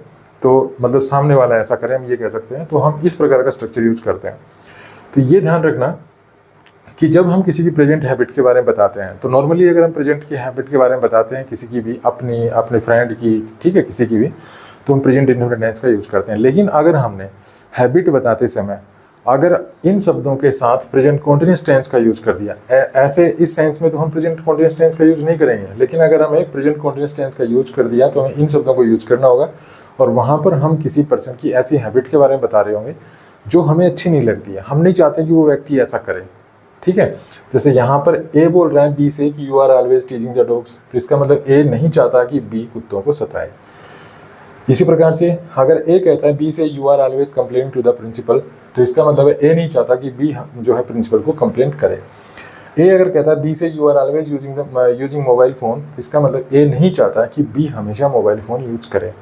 तो मतलब सामने वाला ऐसा करे, हम ये कह सकते हैं। तो हम इस प्रकार का स्ट्रक्चर यूज करते हैं। तो ये ध्यान रखना कि जब हम किसी की प्रेजेंट हैबिट के बारे में बताते हैं, तो नॉर्मली अगर हम प्रेजेंट की हैबिट के बारे में बताते हैं किसी की भी, अपने फ्रेंड की, ठीक है, किसी की भी, तो हम प्रेजेंट इंडेफिनिट टेंस का यूज़ करते हैं। लेकिन अगर हमने हैबिट बताते समय अगर इन शब्दों के साथ प्रेजेंट कॉन्टिन्यूअस टेंस का यूज़ कर दिया, ऐसे इस सेंस में तो हम प्रेजेंट कॉन्टिन्यूअस टेंस का यूज़ नहीं करेंगे, लेकिन अगर हमें प्रेजेंट कॉन्टिन्यूअस टेंस का यूज़ कर दिया तो हमें इन शब्दों को यूज़ करना होगा। और वहाँ पर हम किसी पर्सन की ऐसी हैबिट के बारे में बता रहे होंगे जो हमें अच्छी नहीं लगती है, हम नहीं चाहते कि वो व्यक्ति ऐसा करे, ठीक है। जैसे यहाँ पर ए बोल रहा है बी से कि you are always teasing the dogs, तो इसका मतलब ए नहीं चाहता कि बी कुत्तों को सताए। इसी प्रकार से अगर ए कहता है बी से you are always complaining to the principal, तो इसका मतलब है ए नहीं चाहता कि बी जो है प्रिंसिपल को कंप्लेंट करे। ए अगर कहता है बी से you are always using mobile phone, इसका मतलब ए नहीं चाहता कि बी हमेशा मोबाइल फ़ोन यूज करे।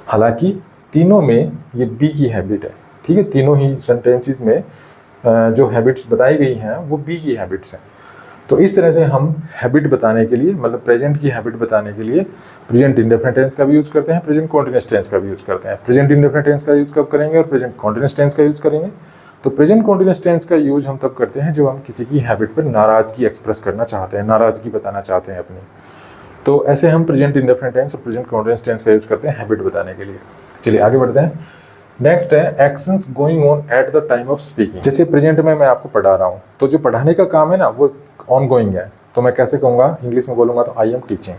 हालांकि तीनों में ये बी की हैबिट है, ठीक है, तीनों ही सेंटेंसेस में जो हैबिट्स बताई गई हैं वो बी की हैबिट्स हैं। तो इस तरह से हम हैबिट बताने के लिए, मतलब प्रेजेंट की हैबिट बताने के लिए प्रेजेंट इंडेफिनिट टेंस का भी यूज़ करते हैं, प्रेजेंट कॉन्टिन्यूअस टेंस का भी यूज़ करते हैं। प्रेजेंट इंडेफिनिट टेंस का यूज़ कब करेंगे और प्रेजेंट कॉन्टिन्यूअस टेंस का यूज़ करेंगे? तो प्रेजेंट कॉन्टिन्यूअस टेंस का यूज हम तब करते हैं जब हम किसी की हैबिट पर नाराज़गी एक्सप्रेस करना चाहते हैं, नाराज़गी बताना चाहते हैं अपनी। तो ऐसे हम प्रेजेंट इंडेफिनिट टेंस और प्रेजेंट कॉन्टिन्यूअस टेंस का यूज़ करते हैं हैबिट बताने के लिए। चलिए आगे बढ़ते हैं। नेक्स्ट है actions going on at the time of speaking. जैसे प्रेजेंट में मैं आपको पढ़ा रहा हूँ, तो जो पढ़ाने का काम है ना वो ऑन गोइंग है, तो मैं कैसे कहूँगा? इंग्लिश में बोलूँगा तो आई एम टीचिंग,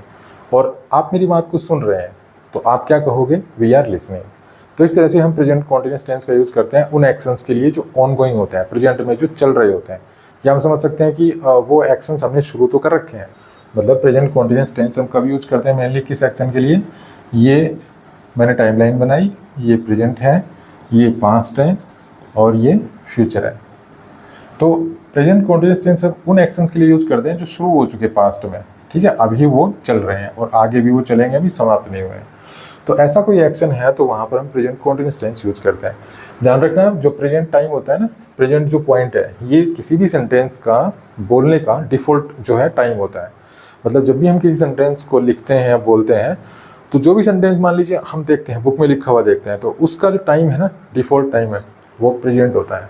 और आप मेरी बात को सुन रहे हैं, तो आप क्या कहोगे? We are listening. तो इस तरह से हम प्रेजेंट कॉन्टिन्यूअस टेंस का यूज़ करते हैं उन एक्शंस के लिए जो ऑन गोइंग होते हैं, प्रेजेंट में जो चल रहे होते हैं। या हम समझ सकते हैं कि वो एक्शंस हमने शुरू तो कर रखे हैं। मतलब प्रेजेंट कॉन्टिन्यूअस टेंस हम कब यूज़ करते हैं मेनली किस एक्शन के लिए? ये मैंने टाइमलाइन बनाई, ये प्रेजेंट है, ये पास्ट है और ये फ्यूचर है। तो प्रेजेंट कॉन्टिन्यूअस टेंस हम उन एक्शंस के लिए यूज़ करते हैं जो शुरू हो चुके पास्ट में, ठीक है, अभी वो चल रहे हैं और आगे भी वो चलेंगे, अभी समाप्त नहीं हुए हैं। तो ऐसा कोई एक्शन है तो वहाँ पर हम प्रेजेंट कॉन्टिन्यूअस टेंस यूज़ करते हैं। ध्यान रखना, जो प्रेजेंट टाइम होता है ना, प्रेजेंट जो पॉइंट है, ये किसी भी सेंटेंस का बोलने का डिफ़ॉल्ट जो है टाइम होता है। मतलब जब भी हम किसी सेंटेंस को लिखते हैं या बोलते हैं, तो जो भी सेंटेंस मान लीजिए हम देखते हैं, बुक में लिखा हुआ देखते हैं, तो उसका जो टाइम है ना, डिफ़ॉल्ट टाइम है, वो प्रेजेंट होता है।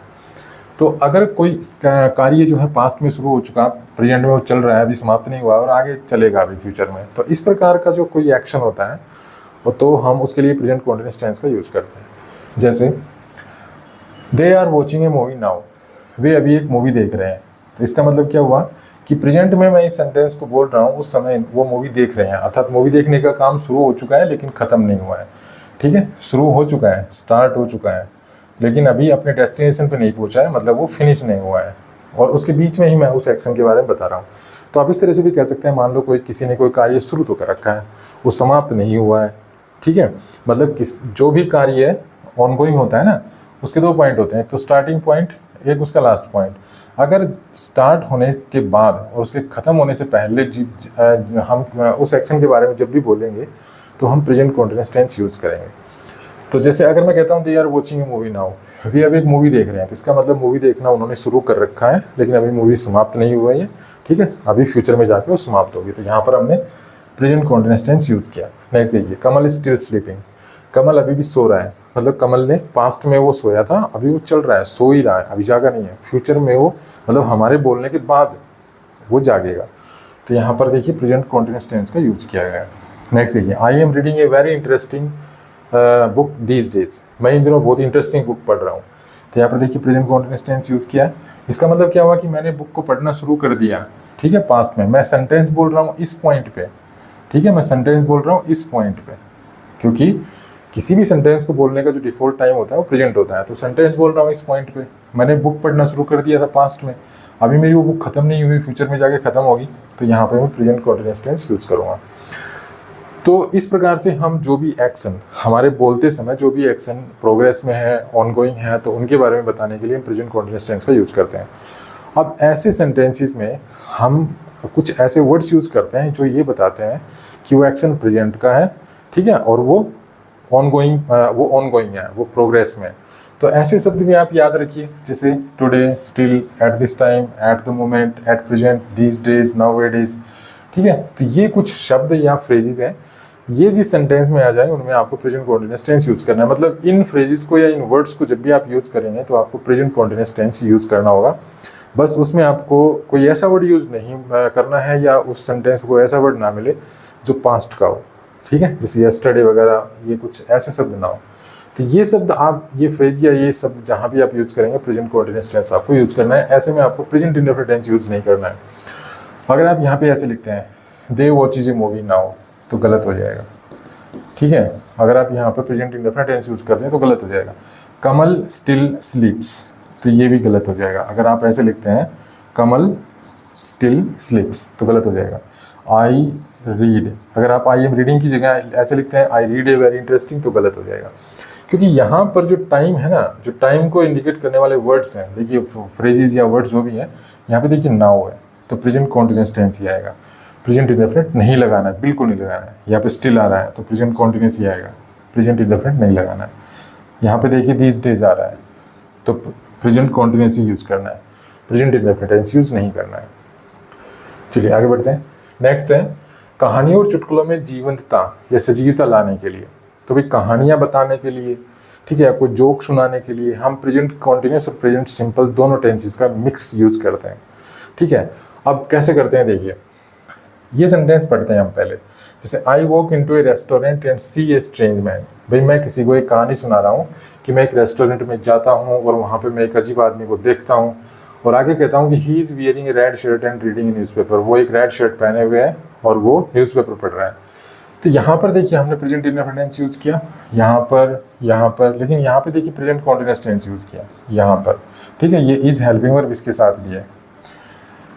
तो अगर कोई कार्य जो है पास्ट में शुरू हो चुका, प्रेजेंट में वो चल रहा है, अभी समाप्त नहीं हुआ और आगे चलेगा अभी फ्यूचर में, तो इस प्रकार का जो कोई एक्शन होता है तो हम उसके लिए प्रेजेंट कॉन्टिन्यूअस टेंस का यूज़ करते हैं। जैसे they are watching a movie now, वे अभी एक मूवी देख रहे हैं। तो इसका मतलब क्या हुआ कि प्रेजेंट में मैं इस सेंटेंस को बोल रहा हूँ, उस समय वो मूवी देख रहे हैं, अर्थात मूवी देखने का काम शुरू हो चुका है लेकिन ख़त्म नहीं हुआ है, ठीक है, शुरू हो चुका है, स्टार्ट हो चुका है, लेकिन अभी अपने डेस्टिनेशन पे नहीं पहुंचा है, मतलब वो फिनिश नहीं हुआ है, और उसके बीच में ही मैं उस एक्शन के बारे में बता रहा हूँ। तो आप इस तरह से भी कह सकते हैं, मान लो किसी ने कोई कार्य शुरू तो कर रखा है, वो समाप्त नहीं हुआ है, ठीक है, मतलब जो भी कार्य ऑनगोइंग होता है ना, उसके दो पॉइंट होते हैं, एक तो स्टार्टिंग पॉइंट, एक उसका लास्ट पॉइंट। अगर स्टार्ट होने के बाद और उसके ख़त्म होने से पहले हम उस एक्शन के बारे में जब भी बोलेंगे तो हम प्रेजेंट कॉन्टिन्यूअस टेंस यूज़ करेंगे। तो जैसे अगर मैं कहता हूँ they are watching a movie now, वे अभी एक मूवी देख रहे हैं, तो इसका मतलब मूवी देखना उन्होंने शुरू कर रखा है लेकिन अभी मूवी समाप्त नहीं हुआ है, ठीक है, अभी फ्यूचर में जाकर वो समाप्त होगी। तो यहाँ पर हमने प्रेजेंट कॉन्टिन्यूअस टेंस यूज़ किया। नेक्स्ट देखिए, कमल इज स्टिल स्लीपिंग, कमल अभी भी सो रहा है, मतलब कमल ने पास्ट में वो सोया था, अभी वो चल रहा है, सो ही रहा है, अभी जागा नहीं है, फ्यूचर में वो मतलब हमारे बोलने के बाद वो जागेगा। तो यहाँ पर देखिए प्रेजेंट कॉन्टिन्यूअस टेंस का यूज किया गया है। नेक्स्ट देखिए, I am reading a very interesting book these days, मैं इन दिनों बहुत इंटरेस्टिंग बुक पढ़ रहा हूँ। तो यहाँ पर देखिए प्रेजेंट कॉन्टिन्यूअस टेंस यूज़ किया है। इसका मतलब क्या हुआ कि मैंने बुक को पढ़ना शुरू कर दिया, ठीक है, पास्ट में। मैं सेंटेंस बोल रहा हूँ इस पॉइंट पे, ठीक है, मैं सेंटेंस बोल रहा हूँ इस पॉइंट पे, क्योंकि किसी भी सेंटेंस को बोलने का जो डिफ़ॉल्ट टाइम होता है वो प्रेजेंट होता है। तो सेंटेंस बोल रहा हूँ इस पॉइंट पे, मैंने बुक पढ़ना शुरू कर दिया था पास्ट में, अभी मेरी वो बुक ख़त्म नहीं हुई, फ्यूचर में जाके ख़त्म होगी, तो यहाँ पे मैं प्रेजेंट कॉन्टिन्यूअस टेंस यूज़ करूँगा। तो इस प्रकार से हम जो भी एक्शन हमारे बोलते समय, जो भी एक्शन प्रोग्रेस में है, ऑनगोइंग है, तो उनके बारे में बताने के लिए हम प्रेजेंट कॉन्टिन्यूअस टेंस का यूज़ करते हैं। अब ऐसे सेंटेंसेस में हम कुछ ऐसे वर्ड्स यूज़ करते हैं जो ये बताते हैं कि वो एक्शन प्रेजेंट का है, ठीक है, और वो ऑनगोइंग है, वो प्रोग्रेस में। तो ऐसे शब्द भी आप याद रखिए, जैसे today, still, at this time, at the moment, at present, these days, nowadays, ठीक है। तो ये कुछ शब्द या फ्रेजेस हैं, ये जिस सेंटेंस में आ जाए उनमें आपको प्रेजेंट कॉन्टिन्यूअस टेंस यूज़ करना है। मतलब इन फ्रेजेस को या इन वर्ड्स को जब भी आप यूज़ करेंगे तो आपको प्रेजेंट कॉन्टिन्यूअस टेंस यूज़ करना होगा। बस उसमें आपको कोई ऐसा वर्ड यूज़ नहीं करना है या उस सेंटेंस को ऐसा वर्ड ना मिले जो पास्ट का हो, ठीक है, जैसे यस्टरडे वगैरह, ये कुछ ऐसे शब्द ना हो। तो ये शब्द आप, ये फ्रेज या ये शब्द जहाँ भी आप यूज़ करेंगे प्रेजेंट कॉन्टिन्यूअस टेंस आपको यूज़ करना है। ऐसे में आपको प्रेजेंट इंडेफिनिट टेंस यूज़ नहीं करना है। अगर आप यहाँ पे ऐसे लिखते हैं दे वॉचेज ए मूवी नाउ, तो गलत हो जाएगा, ठीक है। अगर आप यहाँ पर प्रेजेंट इंडेफिनिट टेंस यूज़ करते हैं तो गलत हो जाएगा। कमल स्टिल स्लीप्स, तो ये भी गलत हो जाएगा। अगर आप ऐसे लिखते हैं कमल स्टिल स्लीप्स, तो गलत हो जाएगा। आई रीड, अगर आप आई एम रीडिंग की जगह ऐसे लिखते हैं I read a very interesting, तो गलत हो जाएगा। क्योंकि यहाँ पर जो टाइम है ना, जो टाइम को इंडिकेट करने वाले वर्ड्स हैं, देखिए फ्रेजेस या वर्ड्स जो भी हैं, यहाँ पे देखिए नाउ है तो प्रेजेंट कॉन्टिन्यूस टेंस ही आएगा। प्रेजेंट इंडेफिनिट नहीं लगाना है, बिल्कुल नहीं लगाना है। यहाँ पे स्टिल आ रहा है तो प्रेजेंट कॉन्टिन्यूस ही आएगा, प्रेजेंट इंडेफिनिट नहीं लगाना है। यहाँ पे देखिए दीज डेज आ रहा है तो प्रेजेंट कॉन्टिन्यूस ही यूज़ करना है, प्रेजेंट इंडेफिनिट टेंस यूज़ नहीं करना है। चलिए आगे बढ़ते हैं। नेक्स्ट है कहानियों और चुटकुलों में जीवंतता या सजीवता लाने के लिए। तो भाई कहानियाँ बताने के लिए, ठीक है, कोई जोक सुनाने के लिए हम प्रेजेंट कॉन्टिन्यूस और प्रेजेंट सिंपल दोनों टेंसेस का मिक्स यूज़ करते हैं। ठीक है, अब कैसे करते हैं देखिए, ये सेंटेंस पढ़ते हैं हम पहले। जैसे I walk into a restaurant and see a strange man. भाई मैं किसी को एक कहानी सुना रहा हूँ कि मैं एक रेस्टोरेंट में जाता हूँ और वहाँ पे मैं एक अजीब आदमी को देखता हूँ, और आगे कहता हूँ कि he is wearing A red shirt and reading newspaper. वो एक रेड शर्ट पहने हुए है और वो न्यूज़पेपर पढ़ रहा है। तो यहाँ पर देखिए हमने प्रेजेंट इंडेफिनिट टेंस यूज़ किया, यहाँ पर, लेकिन यहाँ पे देखिए प्रेजेंट कॉन्टिन्यूअस टेंस यूज़ किया यहाँ पर। ठीक है, ये इज हेल्पिंग वर्ब इसके साथ भी है।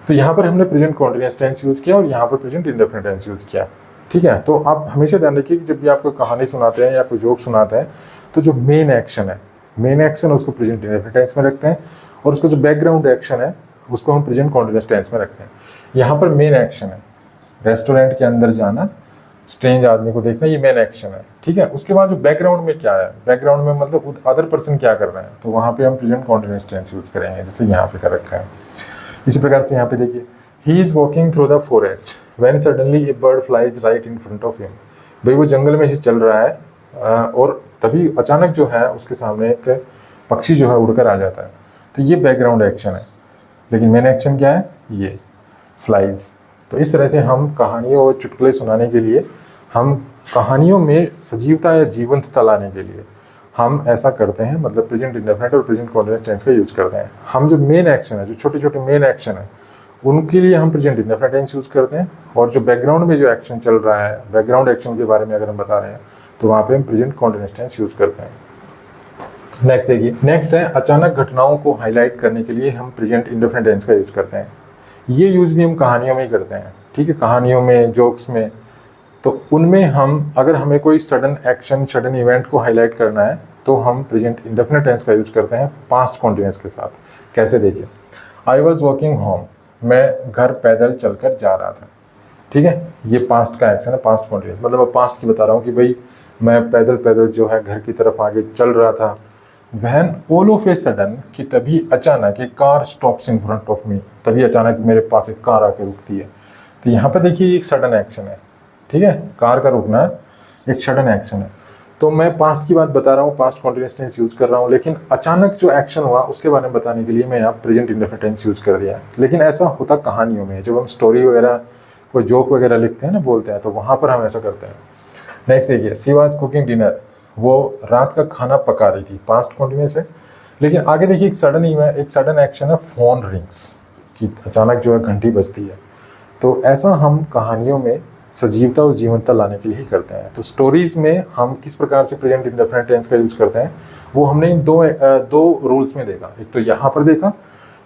तो यहाँ पर हमने प्रेजेंट कॉन्टिन्यूअस टेंस यूज़ किया और यहाँ पर प्रेजेंट इंडेफिनिट टेंस यूज़ किया। ठीक है, तो आप हमेशा ध्यान रखिए कि जब भी आपको कहानी सुनाते हैं या कोई जोक सुनाते हैं तो जो मेन एक्शन है, मेन एक्शन उसको प्रेजेंट इंडेफिनिट टेंस में रखते हैं, और उसको जो बैकग्राउंड एक्शन है उसको हम प्रेजेंट कॉन्टिन्यूअस टेंस में रखते हैं। यहाँ पर मेन एक्शन है रेस्टोरेंट के अंदर जाना, स्ट्रेंज आदमी को देखना, ये मेन एक्शन है। ठीक है, उसके बाद जो बैकग्राउंड में क्या है, बैकग्राउंड में मतलब अदर पर्सन क्या कर रहे हैं, तो वहाँ पे हम प्रेजेंट कॉन्टिन्यूअस टेंस यूज़ करेंगे, जैसे यहाँ पे कर रखा है। इसी प्रकार से यहाँ पे देखिए he is walking through the forest when suddenly A bird flies right in front of him. भाई वो जंगल में से चल रहा है और तभी अचानक जो है उसके सामने एक पक्षी जो है उड़कर आ जाता है। तो ये बैकग्राउंड एक्शन है, लेकिन मेन एक्शन क्या है, ये फ्लाइज। तो इस तरह से हम कहानियों और चुटकुले सुनाने के लिए, हम कहानियों में सजीवता या जीवंतता लाने के लिए हम ऐसा करते हैं, मतलब प्रेजेंट इंडेफिनिट और प्रेजेंट कॉन्टिन्यूअस टेंस का यूज़ करते हैं। हम जो मेन एक्शन है, जो छोटे छोटे मेन एक्शन है, उनके लिए हम प्रेजेंट इंडेफिनिट टेंस यूज़ करते हैं, और जो बैकग्राउंड में जो एक्शन चल रहा है, बैकग्राउंड एक्शन के बारे में अगर हम बता रहे हैं तो वहाँ पे हम प्रेजेंट कॉन्टिन्यूअस टेंस यूज़ करते हैं। नेक्स्ट देखिए, नेक्स्ट है अचानक घटनाओं को हाईलाइट करने के लिए हम प्रेजेंट इंडेफिनिट टेंस का यूज़ करते हैं। ये यूज़ भी हम कहानियों में ही करते हैं। ठीक है, कहानियों में, जोक्स में, तो उनमें हम अगर हमें कोई सडन एक्शन, सडन इवेंट को हाईलाइट करना है तो हम प्रेजेंट इंडेफिनिट टेंस का यूज़ करते हैं पास्ट कॉन्टिन्यूअस के साथ। कैसे देखिए, आई वॉज वॉकिंग होम, मैं घर पैदल चलकर जा रहा था। ठीक है, ये पास्ट का एक्शन है, पास्ट कॉन्टिन्यूअस, मतलब मैं पास्ट की बता रहा हूँ कि भाई मैं पैदल पैदल जो है घर की तरफ आगे चल रहा था। When all of a sudden, कि तभी अचानक एक car stops in front of me, तभी अचानक मेरे पास एक कार आके रुकती है। तो यहाँ पर देखिए एक सडन एक्शन है। ठीक है, कार का रुकना एक सडन एक्शन है। तो मैं पास्ट की बात बता रहा हूँ, पास्ट कॉन्टिन्यूअस टेंस यूज़ कर रहा हूँ, लेकिन अचानक जो एक्शन हुआ उसके बारे में बताने के लिए मैं यहाँ प्रेजेंट इंडेफिनिट टेंस यूज़ कर दिया। लेकिन ऐसा होता कहानियों में, जब हम स्टोरी वगैरह, कोई जोक वगैरह लिखते हैं ना, बोलते हैं, तो वहाँ पर हम ऐसा करते हैं। नेक्स्ट देखिए, सी वाज कुकिंग डिनर, वो रात का खाना पका रही थी, पास्ट कॉन्टिन्यूअस है। लेकिन आगे देखिए एक सडन एक्शन है, फोन रिंग्स, कि अचानक जो है घंटी बजती है। तो ऐसा हम कहानियों में सजीवता और जीवंतता लाने के लिए ही करते हैं। तो स्टोरीज़ में हम किस प्रकार से प्रेजेंट इंडेफिनिट टेंस का यूज़ करते हैं, वो हमने इन दो रूल्स में देखा। एक तो यहाँ पर देखा,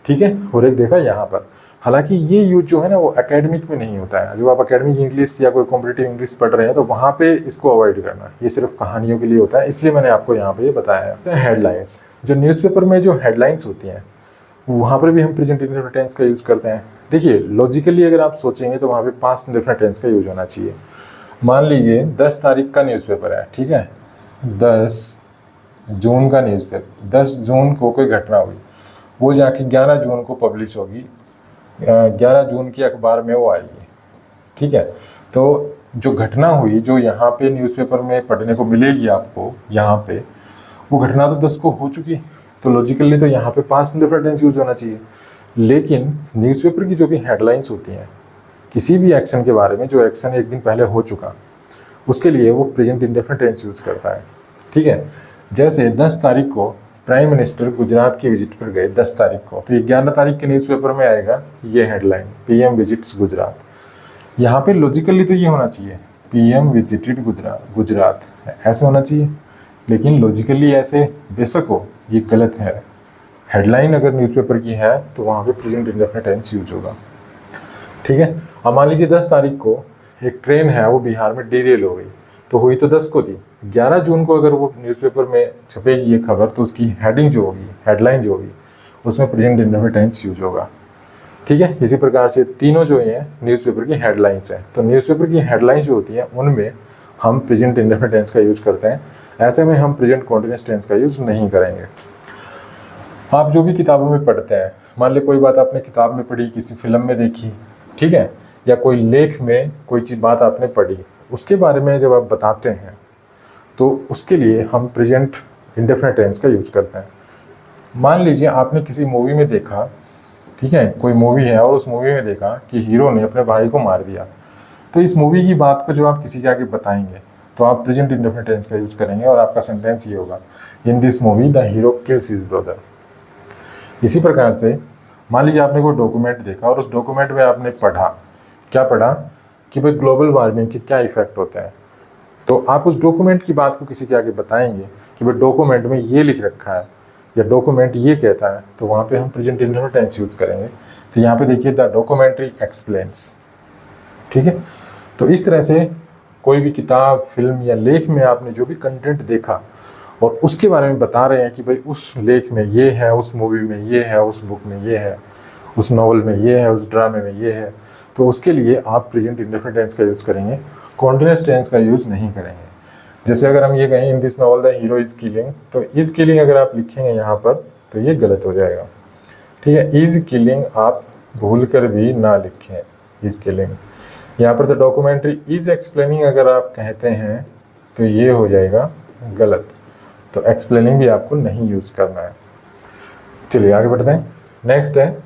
ठीक है, और एक देखा यहाँ पर। हालांकि ये यूज जो है ना वो एकेडमिक में नहीं होता है। जब आप एकेडमिक इंग्लिश या कोई कॉम्पिटिटिव इंग्लिश पढ़ रहे हैं तो वहाँ पे इसको अवॉइड करना, ये सिर्फ कहानियों के लिए होता है, इसलिए मैंने आपको यहाँ पे ये बताया है। हेडलाइंस, जो न्यूज़पेपर में जो हेडलाइंस होती हैं वहाँ पर भी हम प्रेजेंट इंडेफिनिट टेंस का यूज़ करते हैं। देखिए लॉजिकली अगर आप सोचेंगे तो वहाँ पे पास्ट इंडेफिनिट टेंस का यूज होना चाहिए। मान लीजिए 10 तारीख का न्यूज़पेपर है, ठीक है, 10 जून का न्यूज़पेपर, 10 जून को कोई घटना हुई, वो जाके 11 जून को पब्लिश होगी, 11 जून की अखबार में वो आएगी। ठीक है, तो जो घटना हुई, जो यहाँ पे न्यूज़पेपर में पढ़ने को मिलेगी आपको, यहाँ पे वो घटना तो 10 को हो चुकी, तो लॉजिकली तो यहाँ पे पास्ट इंडेफिनिट टेंस यूज होना चाहिए। लेकिन न्यूज़पेपर की जो भी हेडलाइंस होती हैं, किसी भी एक्शन के बारे में, जो एक्शन एक दिन पहले हो चुका, उसके लिए वो प्रेजेंट इंडेफिनिट टेंस यूज़ करता है। ठीक है, जैसे 10 तारीख को प्राइम मिनिस्टर गुजरात की विजिट पर गए, 10 तारीख को, तो 11 तारीख के न्यूज़पेपर में आएगा ये हेडलाइन, पीएम विजिट्स गुजरात। यहाँ पे लॉजिकली तो ये होना चाहिए, पीएम विजिटेड गुजरात, ऐसे होना चाहिए। लेकिन लॉजिकली ऐसे बेशक हो, ये गलत है। हेडलाइन अगर न्यूज़पेपर की है तो वहाँ पे प्रेजेंट इंडेफिनिट टेंस यूज होगा। ठीक है, अब मान लीजिए 10 तारीख को एक ट्रेन है वो बिहार में डिरेल हो गई, तो हुई तो 10 को थी। 11 जून को अगर वो न्यूज़पेपर में छपेगी ये खबर, तो उसकी हेडिंग जो होगी, हेडलाइन जो होगी, उसमें प्रेजेंट इंडेफिनिट टेंस यूज होगा। ठीक है, इसी प्रकार से तीनों जो हैं न्यूज़पेपर की हेडलाइंस हैं, तो न्यूज़पेपर की हेडलाइंस जो होती हैं उनमें हम प्रेजेंट इंडेफिनिट टेंस का यूज़ करते हैं। ऐसे में हम प्रेजेंट कॉन्टिन्यूअस टेंस का यूज़ नहीं करेंगे। आप जो भी किताबों में पढ़ते हैं, मान ली कोई बात आपने किताब में पढ़ी, किसी फिल्म में देखी, ठीक है, या कोई लेख में कोई चीज़ बात आपने पढ़ी, उसके बारे में जब आप बताते हैं तो उसके लिए हम प्रेजेंट इंडेफिनिट टेंस का यूज़ करते हैं। मान लीजिए आपने किसी मूवी में देखा, ठीक है, कोई मूवी है और उस मूवी में देखा कि हीरो ने अपने भाई को मार दिया, तो इस मूवी की बात को जब आप किसी के आगे बताएंगे तो आप प्रेजेंट इंडेफिनिट टेंस का यूज़ करेंगे और आपका सेंटेंस ये होगा, in this movie the hero kills his brother. इसी प्रकार से मान लीजिए आपने कोई डॉक्यूमेंट देखा और उस डॉक्यूमेंट में आपने पढ़ा, क्या पढ़ा कि भाई ग्लोबल वार्मिंग के क्या इफेक्ट होते हैं, तो आप उस डॉक्यूमेंट की बात को किसी के आगे बताएंगे कि भाई डॉक्यूमेंट में ये लिख रखा है या डॉक्यूमेंट ये कहता है, तो वहाँ पे हम प्रेजेंट इंडेफिनिट टेंस यूज़ करेंगे। तो यहाँ पे देखिए द डॉक्यूमेंट्री एक्सप्लेन्स। ठीक है, तो इस तरह से कोई भी किताब, फिल्म या लेख में आपने जो भी कंटेंट देखा और उसके बारे में बता रहे हैं कि भाई उस लेख में ये है, उस मूवी में ये है, उस बुक में ये है, उस नॉवल में ये है, उस ड्रामे में ये है, तो उसके लिए आप प्रेजेंट इंडेफिनिट टेंस का यूज़ करेंगे, कॉन्टिन्यूअस टेंस का यूज़ नहीं करेंगे। जैसे अगर हम ये कहें in this novel the hero is killing, तो इज़ किलिंग अगर आप लिखेंगे यहाँ पर तो ये गलत हो जाएगा। ठीक है, इज़ किलिंग आप भूल कर भी ना लिखें, इज़ किलिंग। यहाँ पर द डॉक्यूमेंट्री इज़ एक्सप्लेनिंग अगर आप कहते हैं तो ये हो जाएगा गलत, तो एक्सप्लेनिंग भी आपको नहीं यूज़ करना है। चलिए आगे बढ़ते हैं। नेक्स्ट है,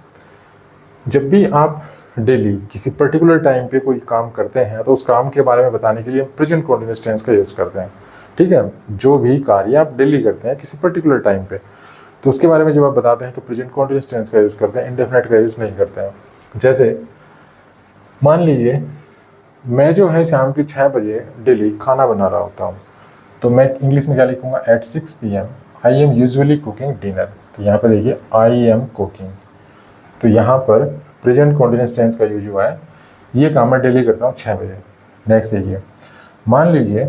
जब भी आप डेली किसी पर्टिकुलर टाइम पे कोई काम करते हैं तो उस काम के बारे में बताने के लिए हम प्रेजेंट कॉन्टिन्यूअस टेंस का यूज़ करते हैं। ठीक है, जो भी कार्य आप डेली करते हैं किसी पर्टिकुलर टाइम पे, तो उसके बारे में जब आप बताते हैं तो प्रेजेंट कॉन्टिन्यूअस टेंस का यूज़ करते हैं, इंडेफिनिट का यूज़ नहीं करते हैं। जैसे मान लीजिए मैं जो है शाम के 6 बजे डेली खाना बना रहा होता हूँ, तो मैं इंग्लिश में क्या लिखूँगा, at 6 PM I am usually cooking dinner. तो यहाँ पर देखिए आई एम कुकिंग, तो यहाँ पर प्रेजेंट कॉन्टिन्यूअस टेंस का यूज हुआ है, ये काम मैं डेली करता हूँ 6 बजे। नेक्स्ट देखिए, मान लीजिए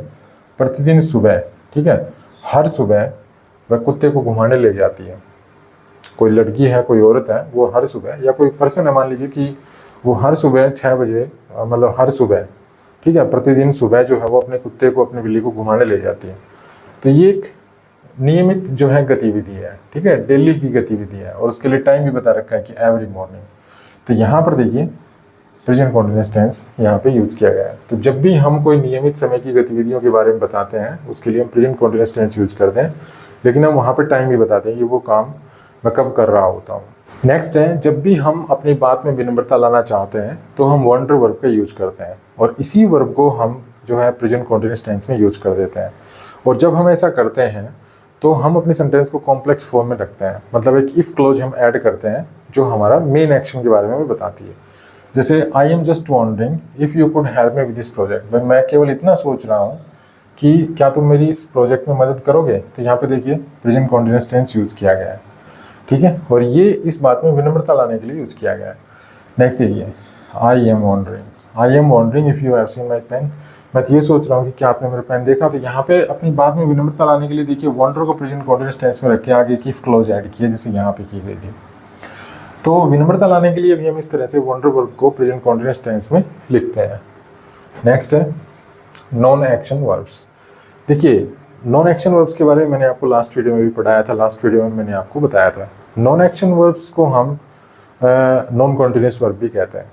प्रतिदिन सुबह, ठीक है, हर सुबह वह कुत्ते को घुमाने ले जाती है। कोई लड़की है, कोई औरत है, वो हर सुबह, या कोई पर्सन है, मान लीजिए कि वो हर सुबह 6 बजे, मतलब हर सुबह, ठीक है, प्रतिदिन सुबह जो है वो अपने कुत्ते को, अपनी बिल्ली को घुमाने ले जाती है। तो ये एक नियमित जो है गतिविधि है, ठीक है, डेली की गतिविधि है, और उसके लिए टाइम भी बता रखा है कि एवरी मॉर्निंग। तो यहाँ पर देखिए प्रेजेंट कॉन्टिन्यूअस टेंस यहाँ पे यूज़ किया गया है। तो जब भी हम कोई नियमित समय की गतिविधियों के बारे में बताते हैं उसके लिए हम प्रेजेंट कॉन्टिन्यूअस टेंस यूज़ करते हैं, लेकिन हम वहाँ पर टाइम भी बताते हैं कि वो काम मैं कब कर रहा होता हूँ। नेक्स्ट है, जब भी हम अपनी बात में विनम्रता लाना चाहते हैं तो हम वंडर वर्ब का यूज़ करते हैं, और इसी वर्ब को हम जो है प्रेजेंट कॉन्टिन्यूअस टेंस में यूज़ कर देते हैं। और जब हम ऐसा करते हैं तो हम अपने सेंटेंस को कॉम्प्लेक्स फॉर्म में रखते हैं, मतलब एक इफ़ क्लोज हम ऐड करते हैं जो हमारा मेन एक्शन के बारे में बताती है। जैसे I am just wondering if you could help me with this project, मैं केवल इतना सोच रहा हूँ कि क्या तुम मेरी इस प्रोजेक्ट में मदद करोगे। तो यहाँ पे देखिए प्रेजेंट कॉन्टिन्यूअस टेंस यूज़ किया गया है, ठीक है, और ये इस बात में विनम्रता लाने के लिए यूज़ किया गया है। नेक्स्ट देखिए, I am wondering if you have seen my pen, मैं तो ये सोच रहा हूँ कि क्या आपने मेरा पेन देखा। तो यहाँ पे अपनी बात में विनम्रता लाने के लिए देखिए वॉन्डर को प्रेजेंट कॉन्टिन्यूअस टेंस में रख के आगे की क्लोज ऐड किया, जैसे यहाँ पे की गई थी। तो विनम्रता लाने के लिए भी हम इस तरह से वॉन्डर वर्ब को प्रेजेंट कॉन्टिन्यूअस टेंस में लिखते हैं। नेक्स्ट है नॉन एक्शन वर्ब्स। देखिए नॉन एक्शन वर्ब्स के बारे में मैंने आपको लास्ट वीडियो में भी पढ़ाया था, लास्ट वीडियो में मैंने आपको बताया था। नॉन एक्शन वर्ब्स को हम नॉन कॉन्टिन्यूअस वर्ब भी कहते हैं।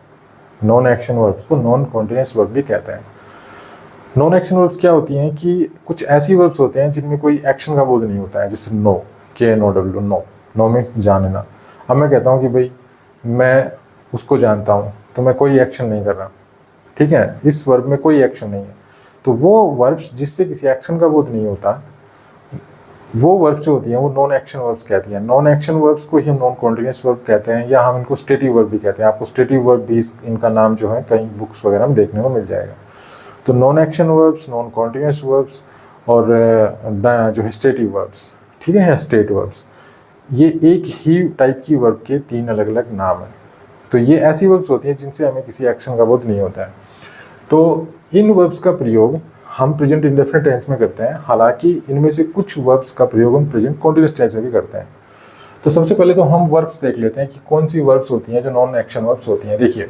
नॉन एक्शन वर्ब्स को नॉन कॉन्टिन्यूअस वर्ब भी कहते हैं। नॉन एक्शन वर्ब्स क्या होती हैं कि कुछ ऐसी वर्ब्स होते हैं जिनमें कोई एक्शन का बोध नहीं होता है, जैसे know, KNOW, know. Know means जानना। अब मैं कहता हूँ कि भाई मैं उसको जानता हूँ, तो मैं कोई एक्शन नहीं कर रहा, ठीक है, इस वर्ब में कोई एक्शन नहीं है। तो वो वर्ब्स जिससे किसी एक्शन का बोध नहीं होता, वो वर्ब्स जो होती हैं वो नॉन एक्शन वर्ब्स कहती हैं। नॉन एक्शन वर्ब्स को ही हम नॉन कॉन्टिन्यूअस वर्ब कहते हैं, या हम इनको स्टेटिव वर्ब भी कहते हैं। आपको स्टेटिव वर्ब भी इनका नाम जो है कई बुक्स वगैरह में देखने को मिल जाएगा। तो non action verbs, non continuous verbs और जो है स्टेटिव वर्ब्स, ठीक है, स्टेट वर्ब्स, ये एक ही टाइप की वर्ब के 3 अलग अलग नाम हैं। तो ये ऐसी वर्ब्स होती हैं जिनसे हमें किसी एक्शन का बोध नहीं होता है। तो इन वर्ब्स का प्रयोग हम प्रेजेंट इंडेफिनिट टेंस में करते हैं, हालांकि इनमें से कुछ वर्ब्स का प्रयोग हम प्रेजेंट कॉन्टिन्यूअस टेंस में भी करते हैं। तो सबसे पहले तो हम वर्ब्स देख लेते हैं कि कौन सी वर्ब्स होती हैं जो नॉन एक्शन वर्ब्स होती हैं। देखिए,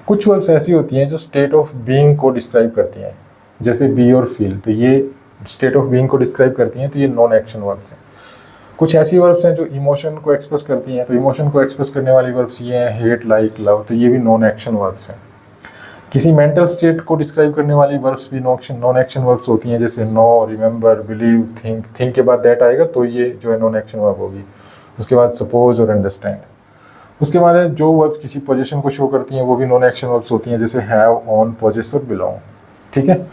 कुछ वर्ब्स ऐसी होती हैं जो स्टेट ऑफ बीइंग को डिस्क्राइब करती हैं, जैसे बी और फील, तो ये स्टेट ऑफ बीइंग को डिस्क्राइब करती हैं, तो ये नॉन एक्शन वर्ब्स हैं। कुछ ऐसी वर्ब्स हैं जो इमोशन को एक्सप्रेस करती हैं, तो इमोशन को एक्सप्रेस करने वाली वर्ब्स ये हैं हेट, लाइक, लव, तो ये भी नॉन एक्शन वर्ब्स हैं। किसी मेंटल स्टेट को डिस्क्राइब करने वाली वर्ब्स भी नॉन एक्शन वर्ब्स होती हैं, जैसे know, remember, believe, think, think के बाद दैट आएगा तो ये जो है नॉन एक्शन वर्ब होगी। उसके बाद सपोज और अंडरस्टैंड। उसके बाद है जो वर्ब्स किसी पोजीशन को शो करती हैं वो भी नॉन एक्शन वर्ब्स होती हैं, जैसे हैव, ऑन, पोजेस और बिलोंग। ठीक है।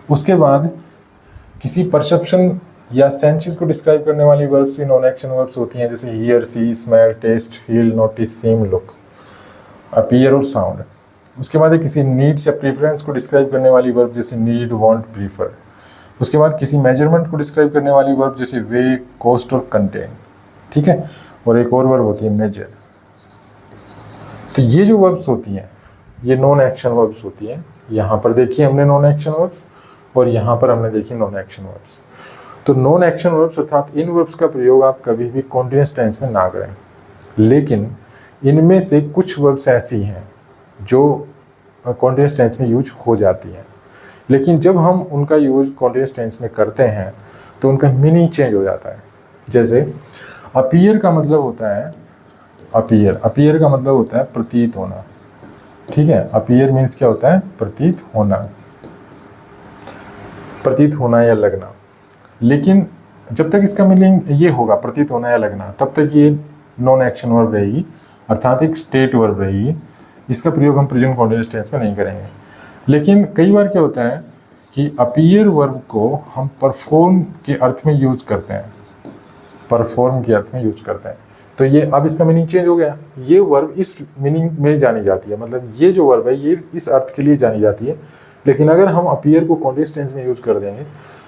उसके बाद किसी परसेप्शन या सेंसेस को डिस्क्राइब करने वाली वर्ब्स भी नॉन एक्शन वर्ब्स होती हैं, जैसे hear, see, smell, taste, feel, notice, seem, look, appear और साउंड। उसके बाद किसी नीड्स या प्रेफरेंस को डिस्क्राइब करने वाली वर्ब, जैसे नीड, वांट, प्रीफर। उसके बाद किसी मेजरमेंट को डिस्क्राइब करने वाली वर्ब, जैसे वे, कॉस्ट और कंटेन। ठीक है। और एक और वर्ब होती है मेजर। तो ये जो वर्ब्स होती हैं ये नॉन एक्शन वर्ब्स होती हैं। यहाँ पर देखिए हमने नॉन एक्शन वर्ब्स और यहाँ पर हमने देखी नॉन एक्शन वर्ब्स। तो नॉन एक्शन वर्ब्स अर्थात इन वर्ब्स का प्रयोग आप कभी भी कॉन्टिन्यूअस टेंस में ना करें, लेकिन इनमें से कुछ वर्ब्स ऐसी हैं जो कॉन्टिन्यूअस टेंस में यूज हो जाती हैं, लेकिन जब हम उनका यूज कॉन्टिन्यूअस टेंस में करते हैं तो उनका मीनिंग चेंज हो जाता है। जैसे अपीयर का मतलब होता है अपीयर का मतलब होता है प्रतीत होना। ठीक है। अपीयर मीन्स क्या होता है? प्रतीत होना या लगना। लेकिन जब तक इसका मीनिंग ये होगा प्रतीत होना या लगना, तब तक ये नॉन एक्शन वर्ब रहेगी, अर्थात एक स्टेट वर्ब रहेगी। इसका प्रयोग हम प्रेजेंट कॉन्टिन्यूअस टेंस में नहीं करेंगे। लेकिन कई बार क्या होता है कि अपीयर वर्ब को हम परफॉर्म के अर्थ में यूज करते हैं, तो ये अब इसका मीनिंग चेंज हो गया। ये वर्ब इस मीनिंग में जानी जाती है, मतलब ये जो वर्ब है ये इस अर्थ के लिए जानी जाती है। लेकिन अगर हम अपीयर को कॉन्टिन्यूअस टेंस में यूज कर देंगे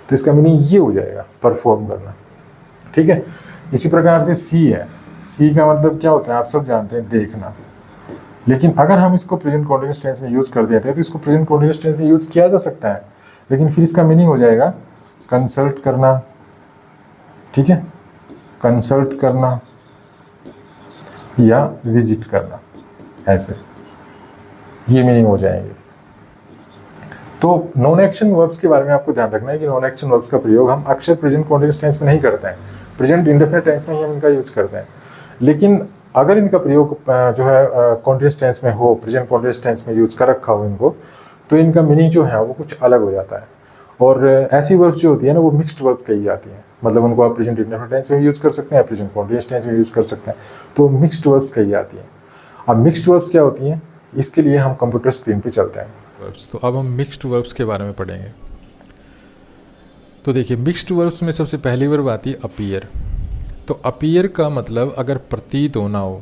तो इसका मीनिंग ये हो जाएगा, परफॉर्म करना। ठीक है। इसी प्रकार से सी है। सी का मतलब क्या होता है आप सब जानते हैं, देखना। लेकिन अगर हम इसको प्रेजेंट कॉन्टिन्यूअस टेंस में यूज कर देते हैं तो इसको प्रेजेंट कॉन्टिन्यूअस टेंस में यूज किया जा सकता है, लेकिन फिर इसका मीनिंग हो जाएगा कंसल्ट करना। ठीक है। कंसल्ट करना या विजिट करना, ऐसे ये मीनिंग हो जाएंगे। तो नॉन एक्शन वर्ब्स के बारे में आपको ध्यान रखना है कि नॉन एक्शन वर्ब्स का प्रयोग हम अक्सर प्रेजेंट कॉन्टिन्यूअस टेंस में नहीं करते हैं, प्रेजेंट इंडेफिनिट टेंस में ही हम इनका यूज करते हैं। लेकिन अगर इनका प्रयोग जो है कॉन्टिन्यूअस टेंस में हो, प्रेजेंट कॉन्टिन्यूअस टेंस में यूज कर रखा हो इनको, तो इनका मीनिंग जो है वो कुछ अलग हो जाता है। और ऐसी वर्ब्स जो होती है ना वो मिक्स्ड वर्ब कही जाती हैं, मतलब उनको आप प्रेजेंट इंडेफिनिट टेंस में यूज कर सकते हैं, प्रेजेंट कॉन्टिन्यूअस टेंस में यूज कर सकते हैं, तो मिक्स्ड वर्ब्स कही जाती हैं। अब मिक्स्ड वर्ब्स क्या होती हैं, इसके लिए हम कंप्यूटर स्क्रीन पे चलते हैं वर्ब्स। तो अब हम मिक्स्ड वर्ब्स के बारे में पढ़ेंगे। तो देखिए, मिक्स्ड वर्ब्स में सबसे पहली वर्ब आती है अपीयर। तो अपीयर का मतलब अगर प्रतीत होना हो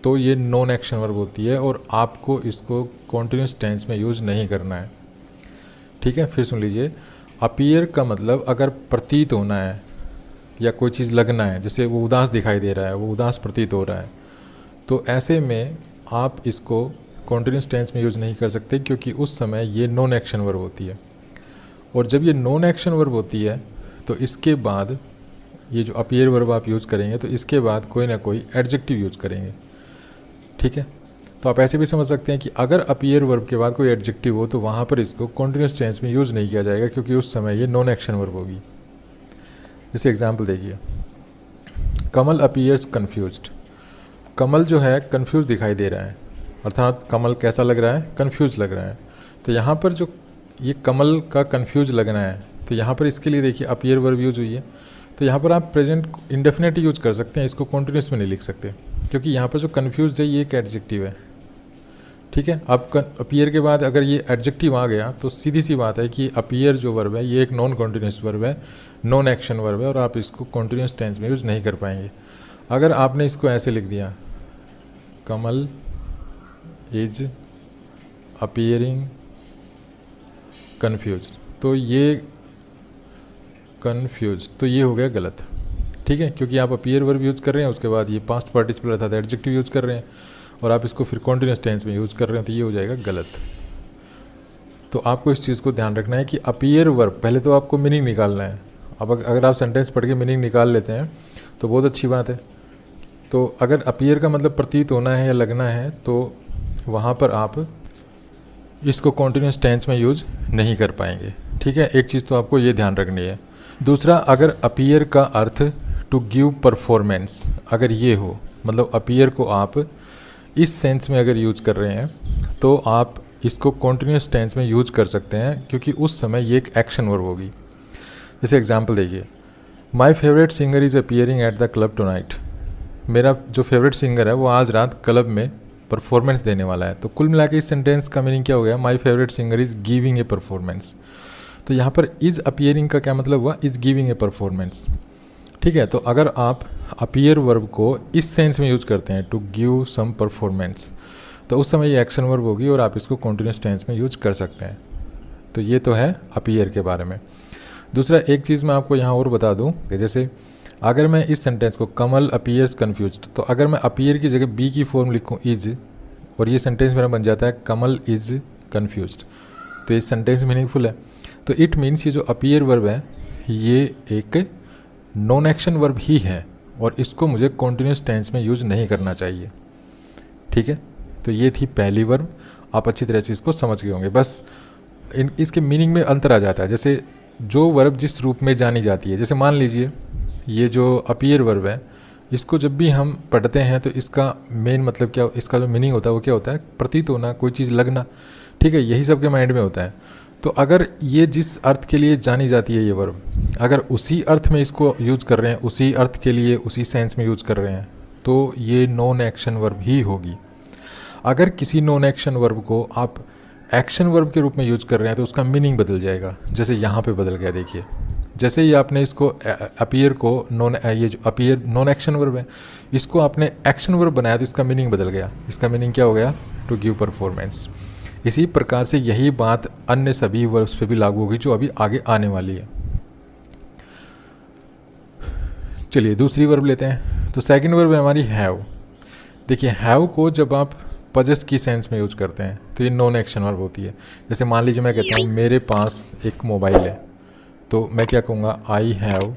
तो ये नॉन एक्शन वर्ब होती है और आपको इसको कॉन्टिन्यूअस टेंस में यूज़ नहीं करना है। ठीक है। फिर सुन लीजिए, अपीयर का मतलब अगर प्रतीत होना है या कोई चीज़ लगना है, जैसे वो उदास दिखाई दे रहा है, वो उदास प्रतीत हो रहा है, तो ऐसे में आप इसको कॉन्टिन्यूअस टेंस में यूज़ नहीं कर सकते, क्योंकि उस समय ये नॉन एक्शन वर्ब होती है। और जब ये नॉन एक्शन वर्ब होती है तो इसके बाद ये जो अपीयर वर्ब आप यूज़ करेंगे तो इसके बाद कोई ना कोई एडजेक्टिव यूज़ करेंगे। ठीक है। तो आप ऐसे भी समझ सकते हैं कि अगर अपीयर वर्ब के बाद कोई एडजेक्टिव हो तो वहाँ पर इसको कॉन्टिन्यूअस टेंस में यूज़ नहीं किया जाएगा, क्योंकि उस समय ये नॉन एक्शन वर्ब होगी। जैसे एग्जांपल देखिए, कमल अपीयर्स कन्फ्यूज्ड। कमल जो है कन्फ्यूज दिखाई दे रहा है, अर्थात कमल कैसा लग रहा है? कन्फ्यूज लग रहा है। तो यहाँ पर जो ये कमल का कन्फ्यूज लगना है, तो यहाँ पर इसके लिए देखिए अपीयर वर्ब यूज हुई है। तो यहाँ पर आप प्रेजेंट इंडेफिनिट यूज कर सकते हैं, इसको कॉन्टिन्यूअस में नहीं लिख सकते, क्योंकि यहाँ पर जो कन्फ्यूज है ये एक एडजेक्टिव है। ठीक है। अब अपीयर के बाद अगर ये एडजेक्टिव आ गया तो सीधी सी बात है कि अपीयर जो वर्ब है ये एक नॉन कॉन्टिन्यूअस वर्ब है, नॉन एक्शन वर्ब है, और आप इसको कॉन्टिन्यूअस टेंस में यूज़ नहीं कर पाएंगे। अगर आपने इसको ऐसे लिख दिया, कमल इज अपीयरिंग कन्फ्यूज, तो ये कन्फ्यूज, तो ये हो गया गलत। ठीक है। क्योंकि आप अपीयर वर्ब यूज़ कर रहे हैं, उसके बाद ये पास्ट पार्टिसिपल अर्थात एडजेक्टिव यूज़ कर रहे हैं, और आप इसको फिर कॉन्टिन्यूअस टेंस में यूज़ कर रहे हैं, तो ये हो जाएगा गलत। तो आपको इस चीज़ को ध्यान रखना है कि अपीयर वर्ब, पहले तो आपको मीनिंग निकालना है। अब अगर आप सेंटेंस पढ़ के मीनिंग निकाल लेते हैं तो बहुत अच्छी बात है। तो अगर अपीयर का मतलब प्रतीत होना है या लगना है, तो वहाँ पर आप इसको कॉन्टिन्यूस टेंस में यूज़ नहीं कर पाएंगे। ठीक है, एक चीज़ तो आपको ये ध्यान रखनी है। दूसरा, अगर अपीयर का अर्थ टू गिव परफॉर्मेंस अगर ये हो, मतलब अपीयर को आप इस सेंस में अगर यूज़ कर रहे हैं तो आप इसको कॉन्टिन्यूस टेंस में यूज़ कर सकते हैं, क्योंकि उस समय ये एक एक्शन वर्ब होगी। जैसे एग्जांपल देखिए, my favourite singer is appearing at the club tonight. मेरा जो फेवरेट सिंगर है वो आज रात क्लब में परफॉर्मेंस देने वाला है। तो कुल मिला के इस सेंटेंस का मीनिंग क्या हो गया, my favourite singer is giving a performance. तो यहाँ पर इज़ अपीयरिंग का क्या मतलब हुआ, इज़ गिविंग ए परफॉर्मेंस। ठीक है, तो अगर आप अपीयर वर्ब को इस सेंस में यूज़ करते हैं, टू गिव सम परफॉर्मेंस, तो उस समय ये एक्शन वर्ब होगी और आप इसको कॉन्टिन्यूस टेंस में यूज कर सकते हैं। तो ये तो है अपीयर के बारे में। दूसरा, एक चीज़ मैं आपको यहाँ और बता दूँ कि जैसे अगर मैं इस सेंटेंस को कमल अपीयर्स कन्फ्यूज्ड, तो अगर मैं अपीयर की जगह बी की फॉर्म लिखूँ इज, और ये सेंटेंस मेरा बन जाता है कमल इज कन्फ्यूज्ड, तो ये सेंटेंस मीनिंगफुल है। तो इट मीन्स ये जो अपीयर वर्ब है ये एक नॉन एक्शन वर्ब ही है और इसको मुझे कॉन्टिन्यूस टेंस में यूज नहीं करना चाहिए। ठीक है, तो ये थी पहली वर्ब। आप अच्छी तरह से इसको समझ गए होंगे। बस इसके मीनिंग में अंतर आ जाता है। जैसे जो वर्ब जिस रूप में जानी जाती है, जैसे मान लीजिए ये जो अपीयर वर्ब है, इसको जब भी हम पढ़ते हैं तो इसका मेन मतलब क्या, इसका जो मीनिंग होता है वो क्या होता है, प्रतीत होना, कोई चीज़ लगना। ठीक है, यही सबके माइंड में होता है। तो अगर ये जिस अर्थ के लिए जानी जाती है ये वर्ब, अगर उसी अर्थ में इसको यूज़ कर रहे हैं, उसी अर्थ के लिए उसी सेंस में यूज़ कर रहे हैं, तो ये नॉन एक्शन वर्ब ही होगी। अगर किसी नॉन एक्शन वर्ब को आप एक्शन वर्ब के रूप में यूज कर रहे हैं तो उसका मीनिंग बदल जाएगा। जैसे यहाँ पे बदल गया, देखिए, जैसे ही आपने इसको अपीयर को ये जो अपीयर नॉन एक्शन वर्ब है, इसको आपने एक्शन वर्ब बनाया तो इसका मीनिंग बदल गया। इसका मीनिंग क्या हो गया, टू गिव परफॉर्मेंस। इसी प्रकार से यही बात अन्य सभी वर्ब्स पे भी लागू होगी जो अभी आगे आने वाली है। चलिए दूसरी वर्ब लेते हैं। तो सेकंड वर्ब है हमारी हैव। देखिए, हैव को जब आप पजेस की सेंस में यूज करते हैं तो ये नॉन एक्शन वर्ब होती है। जैसे मान लीजिए मैं कहता हूँ मेरे पास एक मोबाइल है, तो मैं क्या कहूँगा, आई हैव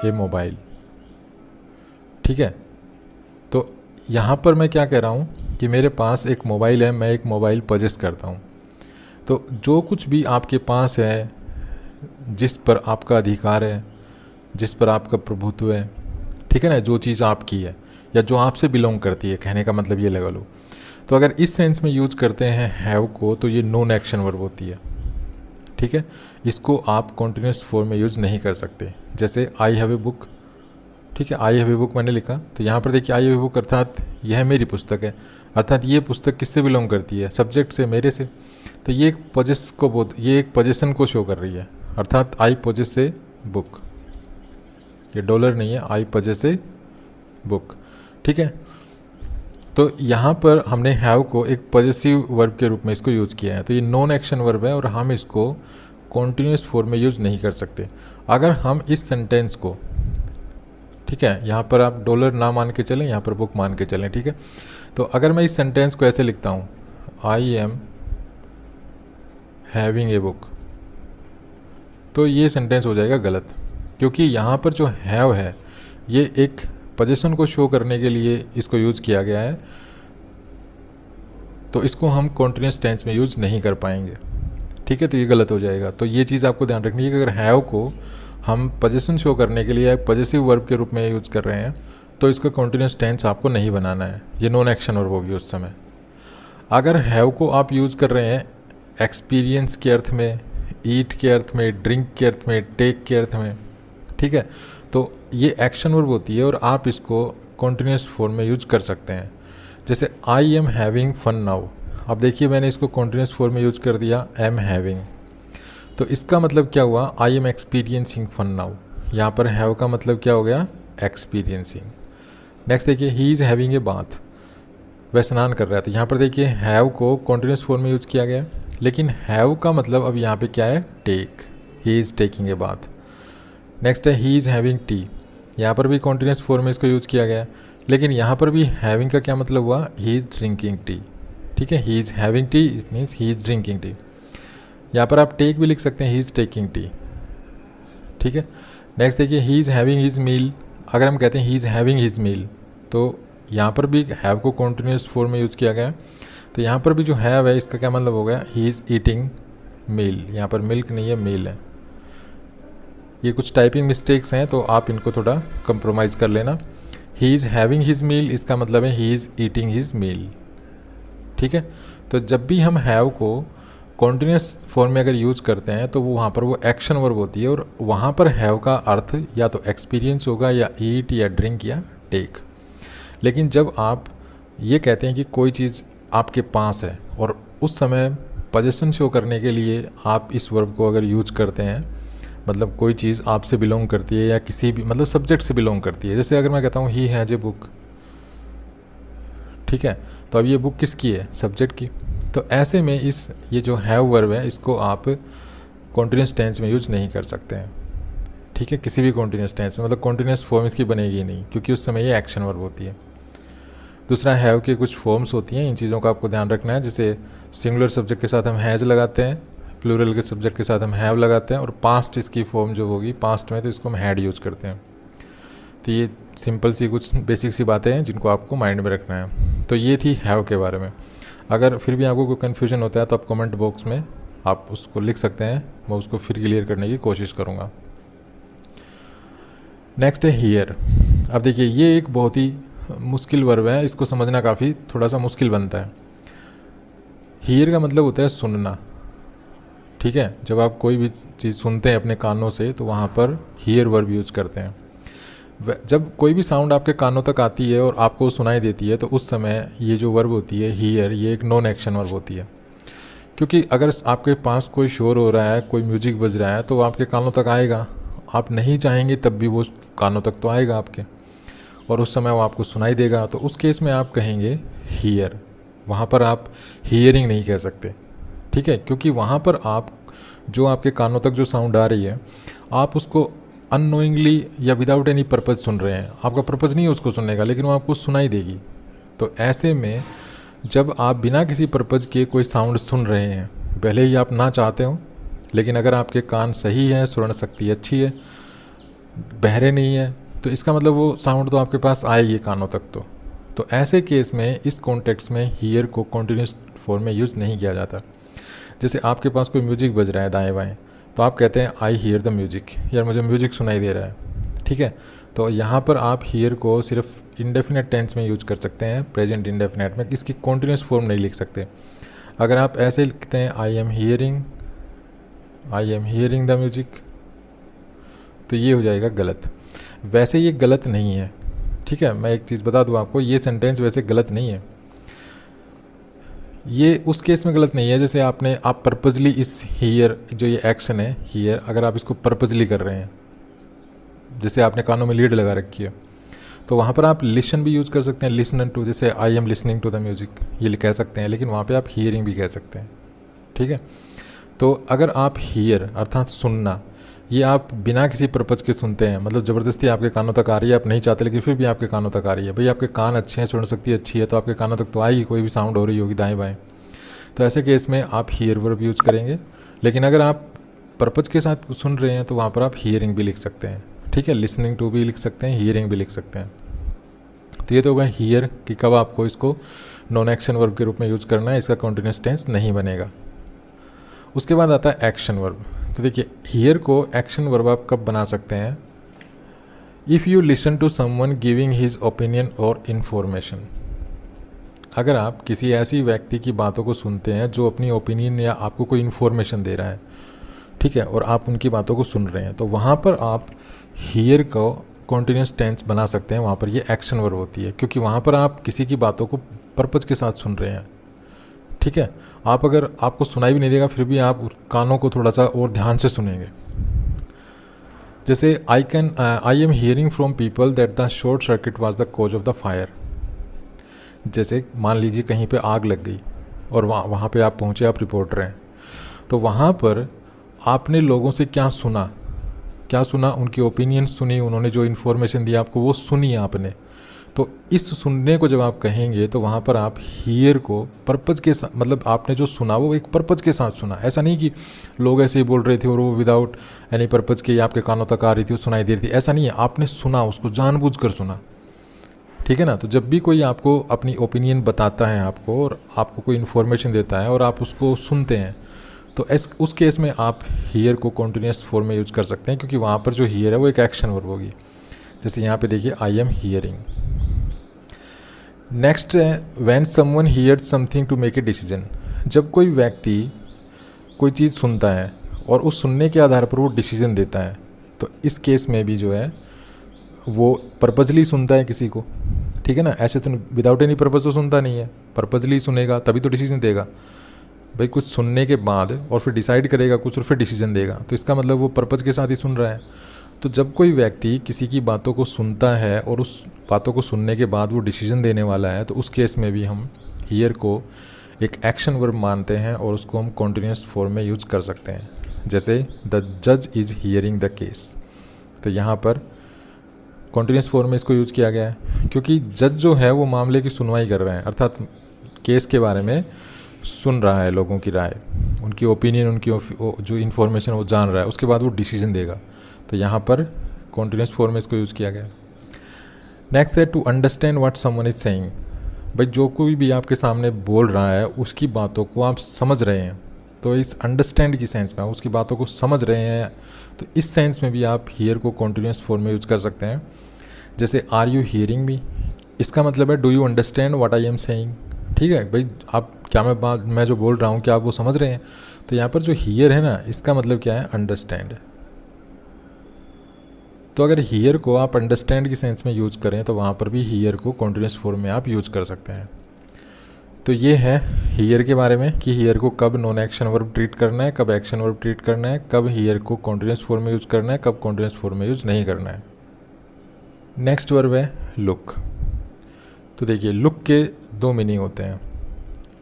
ए मोबाइल। ठीक है, तो यहाँ पर मैं क्या कह रहा हूँ कि मेरे पास एक मोबाइल है, मैं एक मोबाइल पजेस करता हूँ। तो जो कुछ भी आपके पास है, जिस पर आपका अधिकार है, जिस पर आपका प्रभुत्व है, ठीक है ना, जो चीज़ आपकी है या जो आपसे बिलोंग करती है, कहने का मतलब ये लगा लो। तो अगर इस सेंस में यूज करते हैं हैव को तो ये नॉन एक्शन वर्ब होती है। ठीक है, इसको आप कॉन्टिन्यूस फॉर्म में यूज नहीं कर सकते। जैसे आई हैव ए बुक। ठीक है, आई हैव ए बुक मैंने लिखा, तो यहाँ पर देखिए आई हैव ए बुक अर्थात यह मेरी पुस्तक है, अर्थात ये पुस्तक किससे बिलोंग करती है, सब्जेक्ट से, मेरे से। तो ये एक पजेस को ये एक पोजेसन को शो कर रही है, अर्थात आई पोजेस ए बुक। ये डॉलर नहीं है, आई पोजेस ए बुक। ठीक है, तो यहाँ पर हमने हैव को एक पॉजेसिव वर्ब के रूप में इसको यूज़ किया है। तो ये नॉन एक्शन वर्ब है और हम इसको कॉन्टिन्यूस फॉर्म में यूज़ नहीं कर सकते। अगर हम इस सेंटेंस को, ठीक है, यहाँ पर आप डॉलर ना मान के चलें, यहाँ पर बुक मान के चलें। ठीक है, तो अगर मैं इस सेंटेंस को ऐसे लिखता हूँ, आई एम हैविंग ए बुक, तो ये सेंटेंस हो जाएगा गलत, क्योंकि यहाँ पर जो हैव है ये एक पोजीशन को शो करने के लिए इसको यूज़ किया गया है, तो इसको हम कॉन्टिन्यूस टेंस में यूज़ नहीं कर पाएंगे। ठीक है, तो ये गलत हो जाएगा। तो ये चीज़ आपको ध्यान रखनी है कि अगर हैव को हम पोजीशन शो करने के लिए पॉजिटिव वर्ब के रूप में यूज़ कर रहे हैं तो इसका कॉन्टिन्यूस टेंस आपको नहीं बनाना है, ये नॉन एक्शन वर्ब होगी उस समय। अगर हैव को आप यूज़ कर रहे हैं एक्सपीरियंस के अर्थ में, ईट के अर्थ में, ड्रिंक के अर्थ में, टेक के अर्थ में, ठीक है, तो ये एक्शन वर्ब होती है और आप इसको कॉन्टिन्यूस फॉर्म में यूज कर सकते हैं। जैसे I am having fun now, अब देखिए मैंने इसको कॉन्टिन्यूस फॉर्म में यूज कर दिया एम हैविंग, तो इसका मतलब क्या हुआ, I am experiencing fun now. यहाँ पर हैव का मतलब क्या हो गया, एक्सपीरियंसिंग। नेक्स्ट देखिए he is having a bath, वह स्नान कर रहा है, तो यहाँ पर देखिए हैव को कॉन्टिन्यूस फॉर्म में यूज किया गया, लेकिन हैव का मतलब अब यहाँ पे क्या है, take, he is taking a bath. Next है ही इज़ हैविंग टी, यहाँ पर भी कॉन्टिन्यूस फॉर्म में इसको यूज़ किया गया, लेकिन यहाँ पर भी हैविंग का क्या मतलब हुआ, ही इज़ ड्रिंकिंग टी। ठीक है, he is having T it means he is drinking tea. यहाँ पर आप टेक भी लिख सकते हैं, ही इज़ टेकिंग टी, ठीक है। नेक्स्ट देखिए, he is having his meal. अगर हम कहते हैं he is having his meal, तो यहाँ पर भी हैव को कॉन्टिन्यूस फॉर्म में यूज़ किया गया है। तो यहाँ पर भी जो हैव है इसका क्या मतलब हो गया, ही इज़ ईटिंग मील। यहाँ पर मिल्क नहीं है, मील है। ये कुछ टाइपिंग मिस्टेक्स हैं तो आप इनको थोड़ा कंप्रोमाइज़ कर लेना। He is having his meal, इसका मतलब है he is eating his meal, ठीक है। तो जब भी हम हैव को कॉन्टिन्यूस फॉर्म में अगर यूज़ करते हैं तो वो वहाँ पर वो एक्शन वर्ब होती है, और वहाँ पर हैव का अर्थ या तो एक्सपीरियंस होगा, या ईट, या ड्रिंक, या टेक। लेकिन जब आप ये कहते हैं कि कोई चीज़ आपके पास है और उस समय पोजीशन शो करने के लिए आप इस वर्ब को अगर यूज़ करते हैं, मतलब कोई चीज़ आपसे बिलोंग करती है या किसी भी मतलब सब्जेक्ट से बिलोंग करती है। जैसे अगर मैं कहता हूँ ही हैज़ ए बुक, ठीक है, तो अब ये बुक किसकी है, सब्जेक्ट की। तो ऐसे में ये जो हैव वर्ब है इसको आप कॉन्टिन्यूस टेंस में यूज़ नहीं कर सकते हैं, ठीक है, किसी भी कॉन्टिन्यूस टेंस में, मतलब कॉन्टिन्यूस फॉर्म इसकी बनेगी ही नहीं, क्योंकि उस समय ये एक्शन वर्ब होती है। दूसरा, हैव की कुछ फॉर्म्स होती हैं, इन चीज़ों का आपको ध्यान रखना है। जैसे सिंगुलर सब्जेक्ट के साथ हम हैज़ लगाते हैं, प्लूरल के सब्जेक्ट के साथ हम हैव लगाते हैं, और पास्ट इसकी फॉर्म जो होगी पास्ट में तो इसको हम हैड यूज़ करते हैं। तो ये सिंपल सी कुछ बेसिक सी बातें हैं जिनको आपको माइंड में रखना है। तो ये थी हैव के बारे में। अगर फिर भी आपको कोई कन्फ्यूजन होता है तो आप कमेंट बॉक्स में आप उसको लिख सकते हैं, मैं उसको फिर क्लियर करने की कोशिश करूँगा। नेक्स्ट है हियर। अब देखिए, ये एक बहुत ही मुश्किल वर्ब है, इसको समझना काफ़ी थोड़ा सा मुश्किल बनता है। हियर का मतलब होता है सुनना, ठीक है। जब आप कोई भी चीज़ सुनते हैं अपने कानों से तो वहाँ पर हियर वर्ब यूज़ करते हैं। जब कोई भी साउंड आपके कानों तक आती है और आपको सुनाई देती है तो उस समय ये जो वर्ब होती है हियर, ये एक नॉन एक्शन वर्ब होती है। क्योंकि अगर आपके पास कोई शोर हो रहा है, कोई म्यूजिक बज रहा है, तो वो आपके कानों तक आएगा, आप नहीं चाहेंगे तब भी वो कानों तक तो आएगा आपके, और उस समय वो आपको सुनाई देगा। तो उस केस में आप कहेंगे हियर, वहाँ पर आप हियरिंग नहीं कह सकते, ठीक है, क्योंकि वहाँ पर आप जो आपके कानों तक जो साउंड आ रही है आप उसको अननोइंगली या विदाउट एनी पर्पज़ सुन रहे हैं। आपका पर्पज़ नहीं है उसको सुनने का, लेकिन वो आपको सुनाई देगी। तो ऐसे में जब आप बिना किसी पर्पज़ के कोई साउंड सुन रहे हैं, भले ही आप ना चाहते हो, लेकिन अगर आपके कान सही है, श्रवण शक्ति अच्छी है, बहरे नहीं है, तो इसका मतलब वो साउंड तो आपके पास आएगी कानों तक। तो ऐसे केस में इस कॉन्टेक्स्ट में हियर को कॉन्टिन्यूस फॉर्म में यूज़ नहीं किया जाता। जैसे आपके पास कोई म्यूजिक बज रहा है दाएं बाएं, तो आप कहते हैं आई हियर द म्यूजिक, यार मुझे म्यूजिक सुनाई दे रहा है, ठीक है। तो यहाँ पर आप हियर को सिर्फ इंडेफिनेट टेंस में यूज़ कर सकते हैं, प्रेजेंट इंडेफिनेट में, इसकी कॉन्टिन्यूस फॉर्म नहीं लिख सकते। अगर आप ऐसे लिखते हैं I am hearing the music, तो ये हो जाएगा गलत। वैसे ये गलत नहीं है, ठीक है। मैं एक चीज़ बता दूँ आपको, ये सेंटेंस वैसे गलत नहीं है। ये उस केस में गलत नहीं है जैसे आप पर्पजली इस हियर, जो ये एक्शन है हियर, अगर आप इसको पर्पजली कर रहे हैं, जैसे आपने कानों में लीड लगा रखी है, तो वहाँ पर आप लिसन भी यूज़ कर सकते हैं, लिसन टू, जैसे I am listening to the music, ये कह सकते हैं, लेकिन वहाँ पे आप हियरिंग भी कह सकते हैं, ठीक है। तो अगर आप हियर अर्थात सुनना, ये आप बिना किसी पर्पज़ के सुनते हैं, मतलब ज़बरदस्ती आपके कानों तक आ रही है, आप नहीं चाहते लेकिन फिर भी आपके कानों तक आ रही है, भाई आपके कान अच्छे हैं, सुन शक्ति अच्छी है, तो आपके कानों तक तो आएगी, कोई भी साउंड हो रही होगी दाएं बाएं, तो ऐसे केस में आप हियर वर्ब यूज़ करेंगे। लेकिन अगर आप पर्पज़ के साथ सुन रहे हैं तो वहाँ पर आप हियरिंग भी लिख सकते हैं, ठीक है, लिसनिंग टू भी लिख सकते हैं, हियरिंग भी लिख सकते हैं। तो ये तो होगा हियर कि कब आपको इसको नॉन एक्शन वर्ब के रूप में यूज़ करना है, इसका कॉन्टिन्यूस टेंस नहीं बनेगा। उसके बाद आता है एक्शन वर्ब। तो देखिए, हियर को एक्शन वर्ब आप कब बना सकते हैं, if you listen to someone giving his opinion और इन्फॉर्मेशन। अगर आप किसी ऐसी व्यक्ति की बातों को सुनते हैं जो अपनी ओपिनियन या आपको कोई इन्फॉर्मेशन दे रहा है, ठीक है, और आप उनकी बातों को सुन रहे हैं, तो वहाँ पर आप हियर को कॉन्टिन्यूस टेंस बना सकते हैं। वहाँ पर ये एक्शन वर्ब होती है, क्योंकि वहाँ पर आप किसी की बातों को पर्पज़ के साथ सुन रहे हैं, ठीक है। आप अगर आपको सुनाई भी नहीं देगा फिर भी आप कानों को थोड़ा सा और ध्यान से सुनेंगे। जैसे I am hearing from people that the short circuit was the cause of the fire. जैसे मान लीजिए कहीं पे आग लग गई और वहाँ पे आप पहुँचे, आप रिपोर्टर हैं, तो वहाँ पर आपने लोगों से क्या सुना, उनकी ओपिनियन सुनी, उन्होंने जो इन्फॉर्मेशन दी आपको वो सुनी आपने, तो इस सुनने को जब आप कहेंगे तो वहाँ पर आप हियर को पर्पज़ के साथ, मतलब आपने जो सुना वो एक पर्पज़ के साथ सुना। ऐसा नहीं कि लोग ऐसे ही बोल रहे थे और वो विदाउट एनी पर्पज़ के आपके कानों तक आ रही थी और सुनाई दे रही थी, ऐसा नहीं है। आपने सुना, उसको जानबूझकर सुना, ठीक है ना। तो जब भी कोई आपको अपनी ओपिनियन बताता है आपको, और आपको कोई इन्फॉर्मेशन देता है और आप उसको सुनते हैं, तो उस केस में आप हियर को कॉन्टिन्यूस फॉर्म में यूज़ कर सकते हैं, क्योंकि वहाँ पर जो हियर है वो एक एक्शन वर्ब होगी। जैसे यहाँ पे देखिए, आई एम हियरिंग। नेक्स्ट है when someone hears something to make a decision. जब कोई व्यक्ति कोई चीज़ सुनता है और उस सुनने के आधार पर वो डिसीजन देता है, तो इस केस में भी जो है वो पर्पजली सुनता है किसी को, ठीक है ना। ऐसे तो विदाउट एनी पर्पज़ तो सुनता नहीं है, पर्पजली सुनेगा तभी तो डिसीजन देगा। भाई कुछ सुनने के बाद और फिर डिसाइड करेगा कुछ और फिर डिसीजन देगा, तो इसका मतलब वो पर्पज़ के साथ ही सुन रहा है। तो जब कोई व्यक्ति किसी की बातों को सुनता है और उस बातों को सुनने के बाद वो डिसीजन देने वाला है, तो उस केस में भी हम हियर को एक एक्शन वर्ब मानते हैं और उसको हम कॉन्टिन्यूस फॉर्म में यूज़ कर सकते हैं। जैसे द जज इज़ हियरिंग द केस, तो यहाँ पर कॉन्टिन्यूस फॉर्म में इसको यूज़ किया गया है, क्योंकि जज जो है वो मामले की सुनवाई कर रहे हैं, अर्थात केस के बारे में सुन रहा है, लोगों की राय, उनकी ओपिनियन, उनकी जो इन्फॉर्मेशन वो जान रहा है, उसके बाद वो डिसीजन देगा। तो यहाँ पर कॉन्टिन्यूस फॉर्म में इसको यूज़ किया गया। नेक्स्ट है to understand what someone is saying. भाई जो कोई भी आपके सामने बोल रहा है उसकी बातों को आप समझ रहे हैं, तो इस अंडरस्टैंड की सेंस में आप उसकी बातों को समझ रहे हैं, तो इस सेंस में भी आप हियर को कॉन्टिन्यूस फॉर्म में यूज़ कर सकते हैं। जैसे आर यू हियरिंग मी, इसका मतलब है do you understand what I am saying, ठीक है भाई आप क्या मैं जो बोल रहा हूँ क्या आप वो समझ रहे हैं। तो यहाँ पर जो हियर है ना, इसका मतलब क्या है, अंडरस्टैंड। तो अगर हियर को आप अंडरस्टैंड की सेंस में यूज़ करें तो वहाँ पर भी हियर को कॉन्टिन्यूस फॉर्म में आप यूज़ कर सकते हैं। तो ये है हियर के बारे में कि हियर को कब नॉन एक्शन वर्ब ट्रीट करना है, कब एक्शन वर्ब ट्रीट करना है, कब हियर को कॉन्टिन्यूस फॉर्म में यूज़ करना है, कब कॉन्टिन्यूस फॉर्म में यूज़ नहीं करना है। नेक्स्ट वर्ब है लुक। तो देखिए, लुक के दो मीनिंग होते हैं।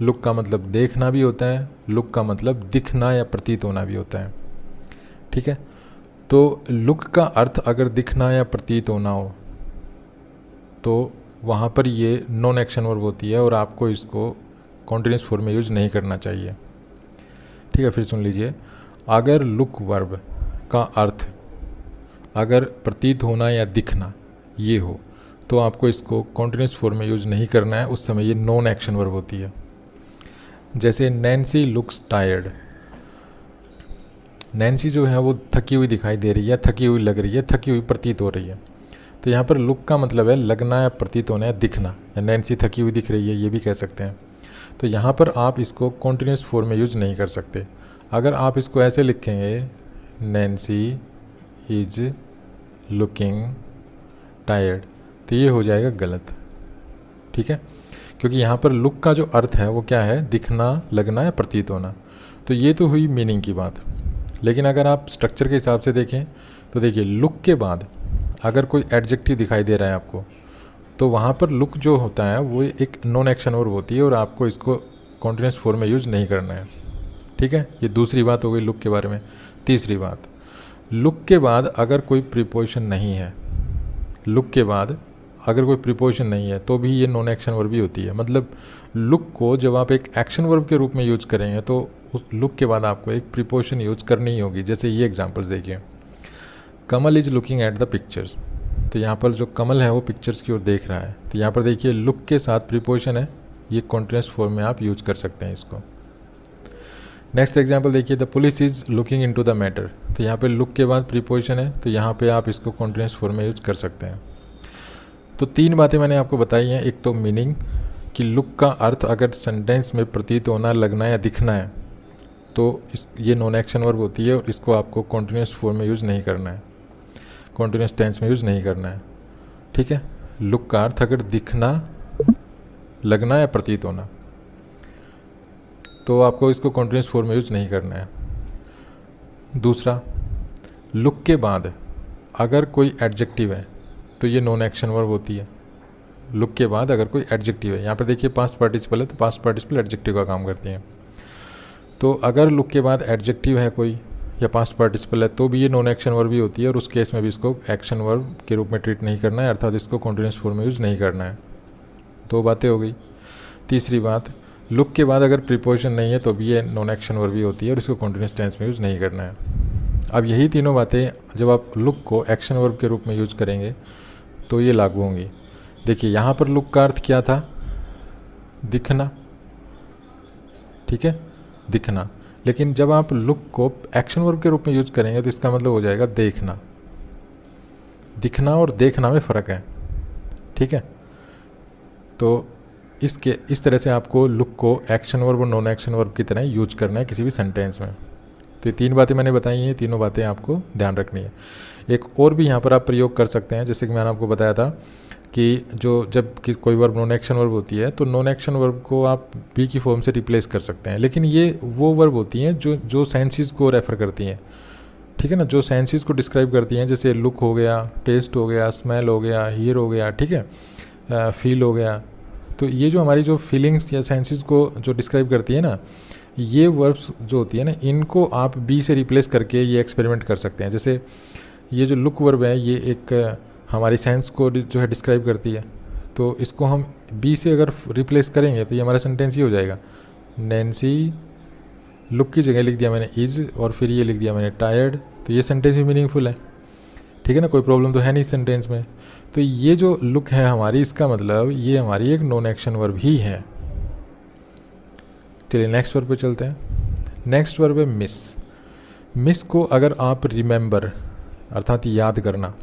लुक का मतलब देखना भी होता है, लुक का मतलब दिखना या प्रतीत होना भी होता है, ठीक है। तो लुक का अर्थ अगर दिखना या प्रतीत होना हो तो वहाँ पर ये नॉन एक्शन वर्ब होती है और आपको इसको कॉन्टिन्यूस फॉर्म में यूज़ नहीं करना चाहिए, ठीक है। फिर सुन लीजिए, अगर लुक वर्ब का अर्थ अगर प्रतीत होना या दिखना ये हो तो आपको इसको कॉन्टिन्यूस फॉर्म में यूज़ नहीं करना है, उस समय ये नॉन एक्शन वर्ब होती है। जैसे नैन्सी लुक्स टायर्ड, नैन्सी जो है वो थकी हुई दिखाई दे रही है, थकी हुई लग रही है, थकी हुई प्रतीत हो रही है। तो यहाँ पर लुक का मतलब है लगना या प्रतीत होना या दिखना, या नैन्सी थकी हुई दिख रही है ये भी कह सकते हैं। तो यहाँ पर आप इसको कॉन्टिन्यूस फॉर्म में यूज़ नहीं कर सकते। अगर आप इसको ऐसे लिखेंगे, नैन्सी इज लुकिंग टायर्ड, तो ये हो जाएगा गलत, ठीक है। क्योंकि यहाँ पर लुक का जो अर्थ है वो क्या है, दिखना, लगना या प्रतीत होना। तो ये तो हुई मीनिंग की बात। लेकिन अगर आप स्ट्रक्चर के हिसाब से देखें तो देखिए, लुक के बाद अगर कोई एडजेक्टिव दिखाई दे रहा है आपको, तो वहाँ पर लुक जो होता है वो एक नॉन एक्शन वर्ब होती है और आपको इसको कॉन्टिन्यूस फॉर्म में यूज़ नहीं करना है, ठीक है। ये दूसरी बात हो गई लुक के बारे में। तीसरी बात, लुक के बाद अगर कोई प्रीपोजिशन नहीं है, लुक के बाद अगर कोई प्रीपोजिशन नहीं है तो भी ये नॉन एक्शन वर्ब ही होती है। मतलब लुक को जब आप एक एक्शन वर्ब के रूप में यूज़ करेंगे तो उस लुक के बाद आपको एक प्रीपोजिशन यूज़ करनी ही होगी। जैसे ये एग्जांपल्स देखिए, Kamal is looking at the pictures, तो यहाँ पर जो कमल है वो पिक्चर्स की ओर देख रहा है। तो यहाँ पर देखिए लुक के साथ प्रीपोजिशन है, ये कॉन्टिन्यूस फॉर्म में आप यूज़ कर सकते हैं इसको। नेक्स्ट एग्जांपल देखिए, the police is looking into the matter, तो यहाँ पे लुक के बाद प्रीपोजिशन है, तो यहाँ पे आप इसको कॉन्टिन्यूस फॉर्म में यूज़ कर सकते हैं। तो तीन बातें मैंने आपको बताई हैं। एक तो मीनिंग कि लुक का अर्थ अगर सेंटेंस में प्रतीत होना, लगना या दिखना है तो ये नॉन एक्शन वर्ब होती है और इसको आपको कॉन्टिन्यूस फॉर्म में यूज़ नहीं करना है, कॉन्टिन्यूस टेंस में यूज़ नहीं करना है, ठीक है। लुक का अर्थ अगर दिखना, लगना या प्रतीत होना, तो आपको इसको कॉन्टिन्यूस फॉर्म में यूज़ नहीं करना है। दूसरा, लुक के बाद अगर कोई एडजेक्टिव है तो ये नॉन एक्शन वर्ब होती है। लुक के बाद अगर कोई एडजेक्टिव है, यहाँ पर देखिए पास्ट पार्टिसिपल है, तो पास्ट पार्टिसिपल एडजेक्टिव का काम करती हैं। तो अगर लुक के बाद एडजेक्टिव है कोई या पास्ट पार्टिसिपल है तो भी ये नॉन एक्शन वर्ब ही होती है, और उस केस में भी इसको एक्शन वर्ब के रूप में ट्रीट नहीं करना है, अर्थात इसको कॉन्टिन्यूस फॉर्म में यूज़ नहीं करना है। 2 बातें हो गई। तीसरी बात, लुक के बाद अगर प्रीपोजिशन नहीं है तो भी ये नॉन एक्शन वर्ब ही होती है और इसको कॉन्टिन्यूस टेंस में यूज़ नहीं करना है। अब यही तीनों बातें जब आप लुक को एक्शन वर्ब के रूप में यूज़ करेंगे तो ये लागू होंगी। देखिए यहाँ पर लुक का अर्थ क्या था, दिखना, ठीक है, दिखना। लेकिन जब आप लुक को एक्शन वर्ब के रूप में यूज़ करेंगे तो इसका मतलब हो जाएगा देखना। दिखना और देखना में फ़र्क है, ठीक है। तो इस तरह से आपको लुक को एक्शन वर्ब और नॉन एक्शन वर्ब की तरह यूज करना है किसी भी सेंटेंस में। तो ये 3 बातें मैंने बताई हैं, तीनों बातें आपको ध्यान रखनी है। एक और भी यहाँ पर आप प्रयोग कर सकते हैं, जैसे कि मैंने आपको बताया था कि जब कोई वर्ब नॉन एक्शन वर्ब होती है तो नॉन एक्शन वर्ब को आप बी की फॉर्म से रिप्लेस कर सकते हैं, लेकिन ये वो वर्ब होती हैं जो सेंसेस को रेफ़र करती हैं, ठीक है ना, जो सेंसेस को डिस्क्राइब करती हैं, जैसे लुक हो गया, टेस्ट हो गया, स्मेल हो गया, हियर हो गया, ठीक है, फील हो गया। तो ये जो हमारी जो फीलिंग्स या सेंसेस को जो डिस्क्राइब करती है ना, ये वर्ब्स जो होती है ना, इनको आप बी से रिप्लेस करके ये एक्सपेरिमेंट कर सकते हैं। जैसे ये जो लुक वर्ब है ये एक हमारी सेंस को जो है डिस्क्राइब करती है, तो इसको हम बी से अगर रिप्लेस करेंगे तो ये हमारा सेंटेंस ही हो जाएगा। नैन्सी, लुक की जगह लिख दिया मैंने इज़ और फिर ये लिख दिया मैंने टायर्ड, तो ये सेंटेंस भी मीनिंगफुल है, ठीक है ना, कोई प्रॉब्लम तो है नहीं सेंटेंस में। तो ये जो लुक है हमारी, इसका मतलब ये हमारी एक नॉन एक्शन वर्ब ही है। चलिए नेक्स्ट वर्ब पे चलते हैं। नेक्स्ट वर्ब है मिस। मिस को अगर आप रिमेंबर अर्थात याद करना,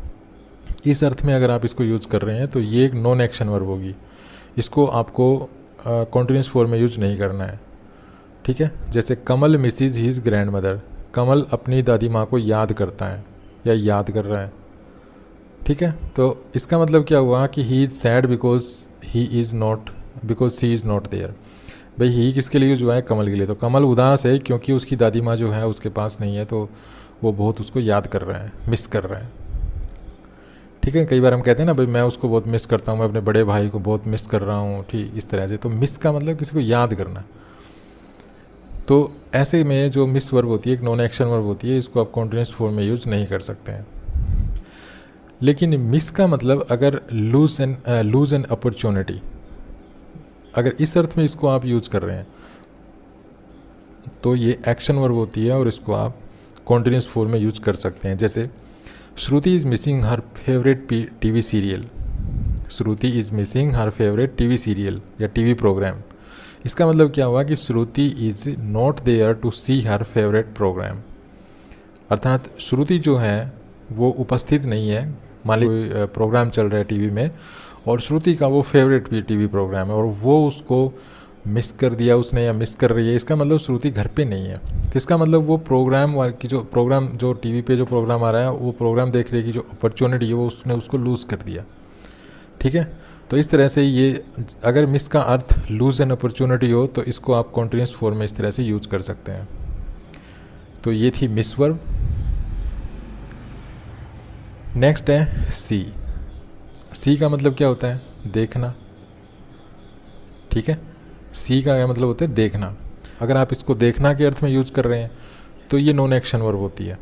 इस अर्थ में अगर आप इसको यूज़ कर रहे हैं तो ये एक नॉन एक्शन वर्ब होगी। इसको आपको कॉन्टिन्यूस फॉर्म में यूज नहीं करना है, ठीक है। जैसे कमल मिसेज हिज ग्रैंड मदर, कमल अपनी दादी माँ को याद करता है या याद कर रहा है, ठीक है। तो इसका मतलब क्या हुआ कि he is sad because she is not there. भाई ही किसके लिए जो है, कमल के लिए। तो कमल उदास है क्योंकि उसकी दादी माँ जो है उसके पास नहीं है, तो वो बहुत उसको याद कर रहा है, मिस कर रहा है, ठीक है। कई बार हम कहते हैं ना, भाई मैं उसको बहुत मिस करता हूँ, मैं अपने बड़े भाई को बहुत मिस कर रहा हूँ, ठीक, इस तरह से। तो मिस का मतलब किसी को याद करना। तो ऐसे में जो मिस वर्ब होती है एक नॉन एक्शन वर्ब होती है, इसको आप कॉन्टिन्यूस फॉर्म में यूज़ नहीं कर सकते हैं। लेकिन मिस का मतलब अगर लूज एन अपॉर्चुनिटी, अगर इस अर्थ में इसको आप यूज़ कर रहे हैं तो ये एक्शन वर्ब होती है और इसको आप कॉन्टिन्यूस फॉर्म में यूज कर सकते हैं। जैसे Shruti is missing her favourite TV serial, Shruti is missing her favourite TV serial या टीवी प्रोग्राम। इसका मतलब क्या हुआ कि Shruti is not there to see her favourite programme, अर्थात श्रुति जो है वो उपस्थित नहीं है। मान लीजिए कोई प्रोग्राम चल रहा है टीवी में और श्रुति का वो फेवरेट टीवी प्रोग्राम है और वो उसको मिस कर दिया उसने या मिस कर रही है, इसका मतलब श्रुति घर पे नहीं है। तो इसका मतलब वो प्रोग्राम की जो टीवी पे जो प्रोग्राम आ रहा है वो प्रोग्राम देखने की जो अपॉर्चुनिटी है वो उसने उसको लूज़ कर दिया, ठीक है। तो इस तरह से ये अगर मिस का अर्थ लूज़ एन अपॉर्चुनिटी हो तो इसको आप कॉन्टिन्यूस फॉर्म में इस तरह से यूज़ कर सकते हैं। तो ये थी मिस वर्ब। नेक्स्ट है सी। सी का मतलब क्या होता है, देखना, ठीक है। सी का क्या मतलब होता है, देखना। अगर आप इसको देखना के अर्थ में यूज कर रहे हैं तो ये नॉन एक्शन वर्ब होती है,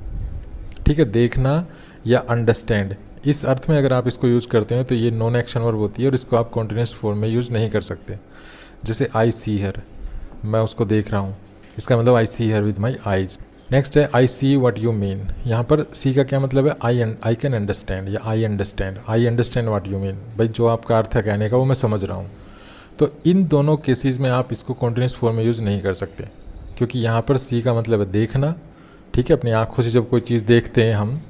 ठीक है। देखना या अंडरस्टैंड, इस अर्थ में अगर आप इसको यूज करते हैं तो ये नॉन एक्शन वर्ब होती है और इसको आप कॉन्टिन्यूस फॉर्म में यूज नहीं कर सकते। जैसे आई सी हर, मैं उसको देख रहा हूँ, इसका मतलब I see her with my eyes. Next है I see what you mean. यहाँ पर सी का क्या मतलब है, आई कैन अंडरस्टैंड या I understand what you mean. भाई जो आपका अर्थ है कहने का वो मैं समझ रहा हूँ। तो इन दोनों केसेस में आप इसको कॉन्टिन्यूस फॉर्म में यूज़ नहीं कर सकते, क्योंकि यहाँ पर सी का मतलब है देखना, ठीक है। अपनी आँखों से जब कोई चीज़ देखते हैं हम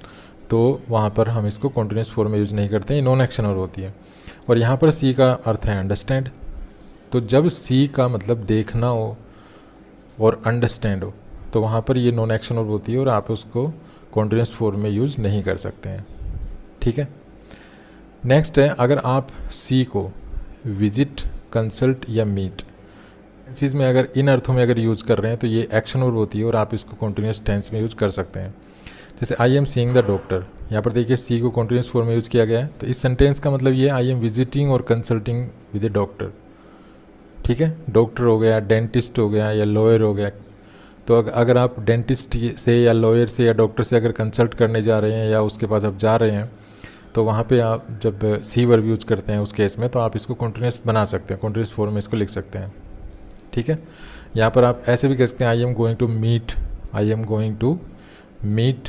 तो वहाँ पर हम इसको कॉन्टिन्यूस फॉर्म में यूज़ नहीं करते हैं, नॉन एक्शन वर्ब होती है। और यहाँ पर सी का अर्थ है अंडरस्टैंड। तो जब सी का मतलब देखना हो और अंडरस्टैंड हो तो वहाँ पर ये नॉन एक्शन वर्ब होती है और आप उसको कॉन्टिन्यूस फॉर्म में यूज़ नहीं कर सकते हैं, ठीक है। नेक्स्ट है अगर आप सी को विजिट, कंसल्ट या मीट, चीज़ में अगर इन अर्थों में अगर यूज़ कर रहे हैं तो ये एक्शन वर्ब होती है और आप इसको कॉन्टिन्यूस टेंस में यूज़ कर सकते हैं। जैसे I am seeing the doctor, यहाँ पर देखिए सी को कॉन्टिन्यूस फॉर्म में यूज़ किया गया है। तो इस सेंटेंस का मतलब ये आई एम विजिटिंग और कंसल्टिंग विद ए डॉक्टर, ठीक है। डॉक्टर हो गया, डेंटिस्ट हो गया या लॉयर हो गया, तो अगर आप डेंटिस्ट से या लॉयर से या डॉक्टर से अगर कंसल्ट करने जा रहे हैं या उसके पास आप जा रहे हैं, तो वहाँ पे आप जब सी वर्ब यूज़ करते हैं उस केस में, तो आप इसको कॉन्टिन्यूस बना सकते हैं, कॉन्टिन्यूस फॉर्म में इसको लिख सकते हैं। ठीक है, यहाँ पर आप ऐसे भी कह सकते हैं I am going to meet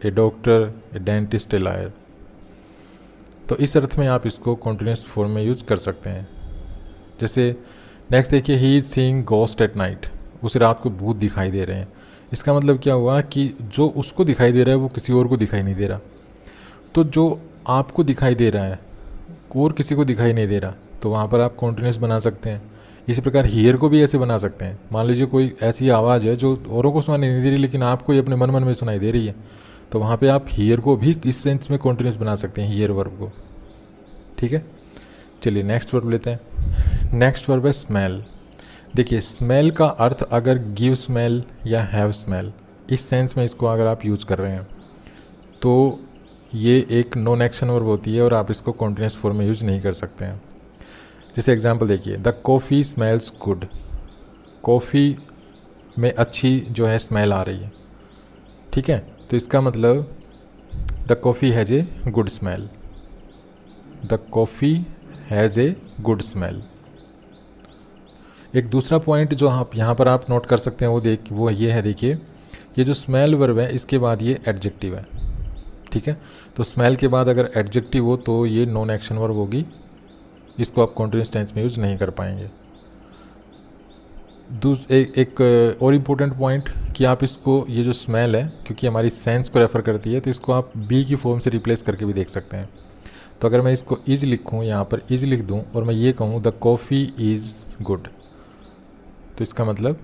a doctor, a dentist, a lawyer. तो इस अर्थ में आप इसको कॉन्टिन्यूस फॉर्म में यूज़ कर सकते हैं। जैसे नेक्स्ट देखिए, he is seeing ghost at night, उसे रात को भूत दिखाई दे रहे हैं। इसका मतलब क्या हुआ कि जो उसको दिखाई दे रहा है वो किसी और को दिखाई नहीं दे रहा। तो जो आपको दिखाई दे रहा है और किसी को दिखाई नहीं दे रहा, तो वहाँ पर आप कॉन्टिन्यूस बना सकते हैं। इसी प्रकार हियर को भी ऐसे बना सकते हैं। मान लीजिए कोई ऐसी आवाज़ है जो औरों को सुनाई नहीं दे रही, लेकिन आपको ही अपने मन में सुनाई दे रही है, तो वहाँ पे आप हियर को भी इस सेंस में कॉन्टिन्यूस बना सकते हैं, हियर वर्ब को। ठीक है, चलिए नेक्स्ट वर्ब लेते हैं। नेक्स्ट वर्ब है स्मेल। देखिए, स्मेल का अर्थ अगर गिव स्मेल या हैव स्मेल, इस सेंस में इसको अगर आप यूज़ कर रहे हैं, तो ये एक नॉन एक्शन वर्ब होती है और आप इसको कॉन्टिन्यूस फॉर्म में यूज़ नहीं कर सकते हैं। जैसे एग्जांपल देखिए, the coffee smells good, coffee में अच्छी जो है स्मेल आ रही है। ठीक है, तो इसका मतलब the coffee has a good smell, the coffee has a good smell. एक दूसरा पॉइंट जो आप यहाँ पर आप नोट कर सकते हैं वो ये है, देखिए ये जो स्मेल वर्ब है इसके बाद ये एडजेक्टिव है। ठीक है, तो स्मेल के बाद अगर एडजेक्टिव हो तो ये नॉन एक्शन वर्ब होगी, इसको आप कॉन्टिन्यूस टेंस में यूज़ नहीं कर पाएंगे। एक और इम्पोर्टेंट पॉइंट कि आप इसको, ये जो स्मेल है क्योंकि हमारी सेंस को रेफ़र करती है, तो इसको आप बी की फॉर्म से रिप्लेस करके भी देख सकते हैं। तो अगर मैं इसको इज लिखूँ, यहाँ पर इज लिख दूँ और मैं ये कहूँ द कॉफ़ी इज़ गुड, तो इसका मतलब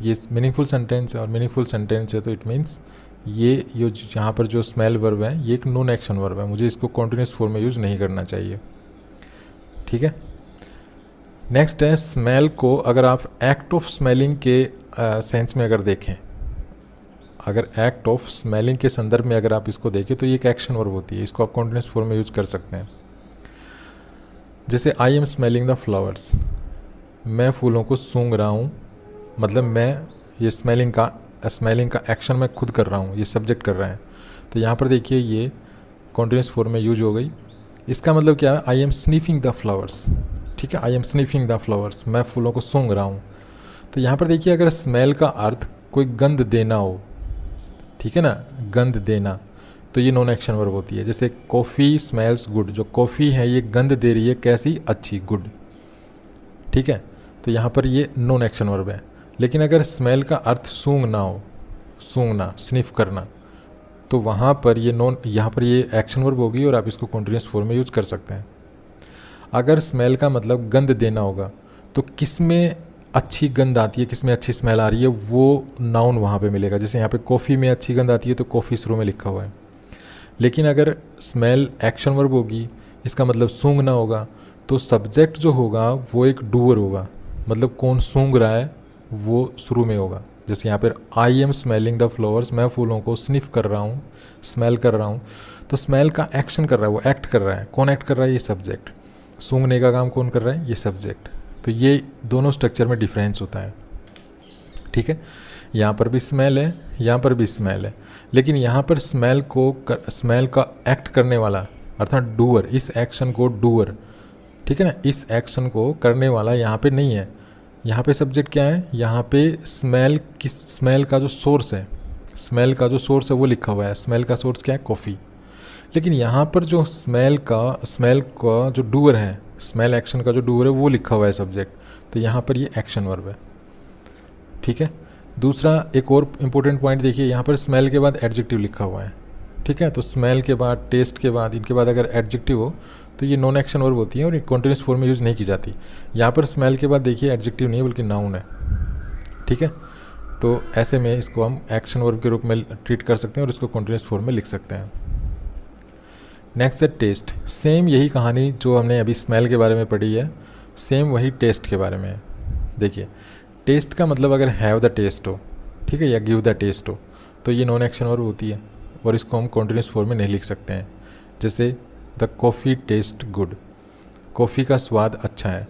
ये मीनिंगफुल सेंटेंस है, और मीनिंगफुल सेंटेंस है तो इट मीन्स ये यहाँ पर जो स्मेल वर्ब है ये एक नॉन एक्शन वर्ब है, मुझे इसको कॉन्टिन्यूस फॉर्म में यूज़ नहीं करना चाहिए। ठीक है, नेक्स्ट है स्मेल को अगर आप एक्ट ऑफ स्मेलिंग के सेंस में अगर देखें, अगर एक्ट ऑफ स्मेलिंग के संदर्भ में अगर आप इसको देखें तो ये एक एक्शन वर्ब होती है, इसको आप कॉन्टिन्यूस फॉर्म में यूज़ कर सकते हैं। जैसे I M smelling the flowers, मैं फूलों को सूंघ रहा हूँ, मतलब मैं ये स्मेलिंग का एक्शन मैं खुद कर रहा हूँ, ये सब्जेक्ट कर रहा है। तो यहाँ पर देखिए ये कॉन्टिन्यूस फॉर्म में यूज हो गई। इसका मतलब क्या है, आई एम स्नीफिंग द फ्लावर्स। ठीक है, आई एम स्नीफिंग द फ्लावर्स, मैं फूलों को सूंघ रहा हूँ। तो यहाँ पर देखिए अगर स्मेल का अर्थ कोई गंध देना हो, ठीक है ना, गंध देना, तो ये नॉन एक्शन वर्ब होती है। जैसे कॉफ़ी स्मेल्स गुड, जो कॉफ़ी है ये गंध दे रही है, कैसी, अच्छी, गुड। ठीक है, तो यहाँ पर ये नॉन एक्शन वर्ब है। लेकिन अगर स्मेल का अर्थ सूंघना हो, सूंघना, स्निफ करना, तो वहाँ पर यहाँ पर ये एक्शन वर्ब होगी और आप इसको कॉन्टिन्यूस फॉर्म में यूज़ कर सकते हैं। अगर स्मेल का मतलब गंध देना होगा, तो किस में अच्छी गंध आती है, किस में अच्छी स्मेल आ रही है, वो नाउन वहाँ पे मिलेगा। जैसे यहाँ पे कॉफ़ी में अच्छी गंध आती है तो कॉफ़ी शुरू में लिखा हुआ है। लेकिन अगर स्मेल एक्शन वर्ब होगी, इसका मतलब सूंघना होगा, तो सब्जेक्ट जो होगा वो एक डूअर होगा, मतलब कौन सूंघ रहा है वो शुरू में होगा। जैसे यहाँ पर I am smelling the flowers, मैं फूलों को स्निफ कर रहा हूँ, स्मेल कर रहा हूँ, तो स्मेल का एक्शन कर रहा है, वो एक्ट कर रहा है। कौन एक्ट कर रहा है, ये सब्जेक्ट। सूंघने का काम कौन कर रहा है, ये सब्जेक्ट। तो ये दोनों स्ट्रक्चर में डिफरेंस होता है। ठीक है, यहाँ पर भी स्मेल है, यहाँ पर भी स्मेल है, लेकिन यहाँ पर स्मेल का एक्ट करने वाला अर्थात डूअर, इस एक्शन को डूअर, ठीक है ना, इस एक्शन को करने वाला यहाँ पे नहीं है। यहाँ पे सब्जेक्ट क्या है, यहाँ पे स्मेल का जो सोर्स है, स्मेल का जो सोर्स है वो लिखा हुआ है। स्मेल का सोर्स क्या है, कॉफ़ी। लेकिन यहाँ पर जो स्मेल का जो डूअर है, स्मेल एक्शन का जो डूअर है वो लिखा हुआ है सब्जेक्ट, तो यहाँ पर ये एक्शन वर्ब है। ठीक है, दूसरा एक और इम्पोर्टेंट पॉइंट देखिए, यहाँ पर स्मेल के बाद एडजेक्टिव लिखा हुआ है। ठीक है, तो स्मेल के बाद, टेस्ट के बाद, इनके बाद अगर एडजेक्टिव हो तो ये नॉन एक्शन वर्ब होती है और कॉन्टिन्यूस फॉर्म में यूज़ नहीं की जाती। यहाँ पर स्मेल के बाद देखिए एडजेक्टिव नहीं है बल्कि नाउन है। ठीक है, तो ऐसे में इसको हम एक्शन वर्ब के रूप में ट्रीट कर सकते हैं और इसको कॉन्टिन्यूस फॉर्म में लिख सकते हैं। नेक्स्ट है टेस्ट। सेम यही कहानी जो हमने अभी स्मेल के बारे में पढ़ी है, सेम वही टेस्ट के बारे में है। देखिए, टेस्ट का मतलब अगर हैव द टेस्ट हो, ठीक है, या गिव द टेस्ट हो, तो ये नॉन एक्शन वर्ब होती है और इसको हम कॉन्टिन्यूस फॉर्म में नहीं लिख सकते हैं। जैसे the coffee taste good, coffee का स्वाद अच्छा है।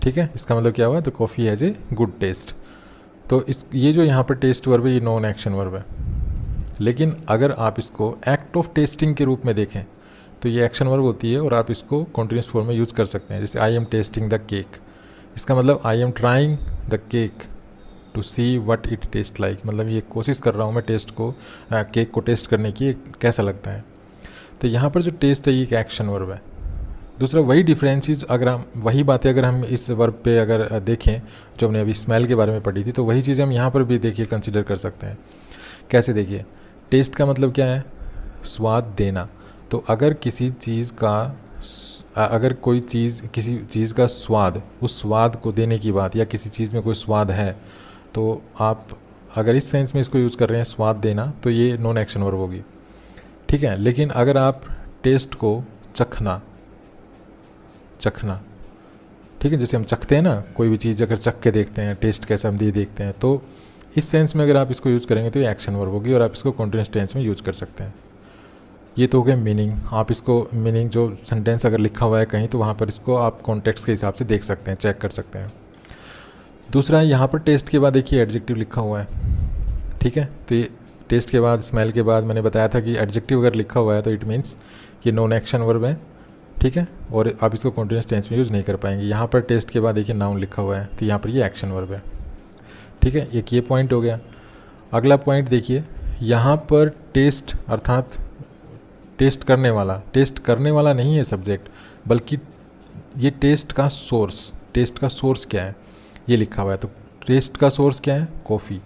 ठीक है, इसका मतलब क्या हुआ, the coffee has a good taste. तो इस ये जो यहाँ पर टेस्ट वर्ब है ये नॉन एक्शन वर्ब है। लेकिन अगर आप इसको एक्ट ऑफ टेस्टिंग के रूप में देखें तो ये एक्शन वर्ब होती है और आप इसको कॉन्टिन्यूस फॉर्म में यूज़ कर सकते हैं। जैसे I am tasting the cake, इसका मतलब I am trying the cake to see what it taste like, मतलब ये कोशिश कर रहा हूँ मैं केक को टेस्ट करने की कैसा लगता है। तो यहाँ पर जो टेस्ट है ये एक एक्शन वर्ब है। दूसरा वही डिफरेंसेस अगर हम वही बातें अगर हम इस वर्ब पे अगर देखें जो हमने अभी स्मेल के बारे में पढ़ी थी, तो वही चीज़ें हम यहाँ पर भी देखिए कंसिडर कर सकते हैं। कैसे देखिए, टेस्ट का मतलब क्या है, स्वाद देना। तो अगर किसी चीज़ का अगर कोई चीज़ किसी चीज़ का स्वाद, उस स्वाद को देने की बात, या किसी चीज़ में कोई स्वाद है, तो आप अगर इस सेंस में इसको यूज़ कर रहे हैं स्वाद देना, तो ये नॉन एक्शन वर्ब होगी, ठीक है। लेकिन अगर आप टेस्ट को चखना, ठीक है, जैसे हम चखते हैं ना कोई भी चीज़, अगर चख के देखते हैं टेस्ट कैसा हम देखते हैं, तो इस सेंस में अगर आप इसको यूज़ करेंगे तो ये एक्शन वर्ब होगी और आप इसको कॉन्टिन्यूस टेंस में यूज़ कर सकते हैं। ये तो हो गया मीनिंग। आप इसको मीनिंग जो सेंटेंस अगर लिखा हुआ है कहीं तो वहाँ पर इसको आप कॉन्टेक्स्ट के हिसाब से देख सकते हैं, चेक कर सकते हैं। दूसरा यहाँ पर टेस्ट के बाद देखिए एडजेक्टिव लिखा हुआ है, ठीक है। तो ये टेस्ट के बाद, स्मेल के बाद मैंने बताया था कि एडजेक्टिव अगर लिखा हुआ है तो इट मीन्स ये नॉन एक्शन वर्ब है, ठीक है, और आप इसको कॉन्टिन्यूस टेंस में यूज़ नहीं कर पाएंगे। यहाँ पर टेस्ट के बाद देखिए नाउन लिखा हुआ है तो यहाँ पर ये एक्शन वर्ब है, ठीक है। एक ये पॉइंट हो गया। अगला पॉइंट देखिए, यहाँ पर टेस्ट अर्थात टेस्ट करने वाला नहीं है सब्जेक्ट, बल्कि ये टेस्ट का सोर्स क्या है ये लिखा हुआ है। तो टेस्ट का सोर्स क्या है, कॉफ़ी,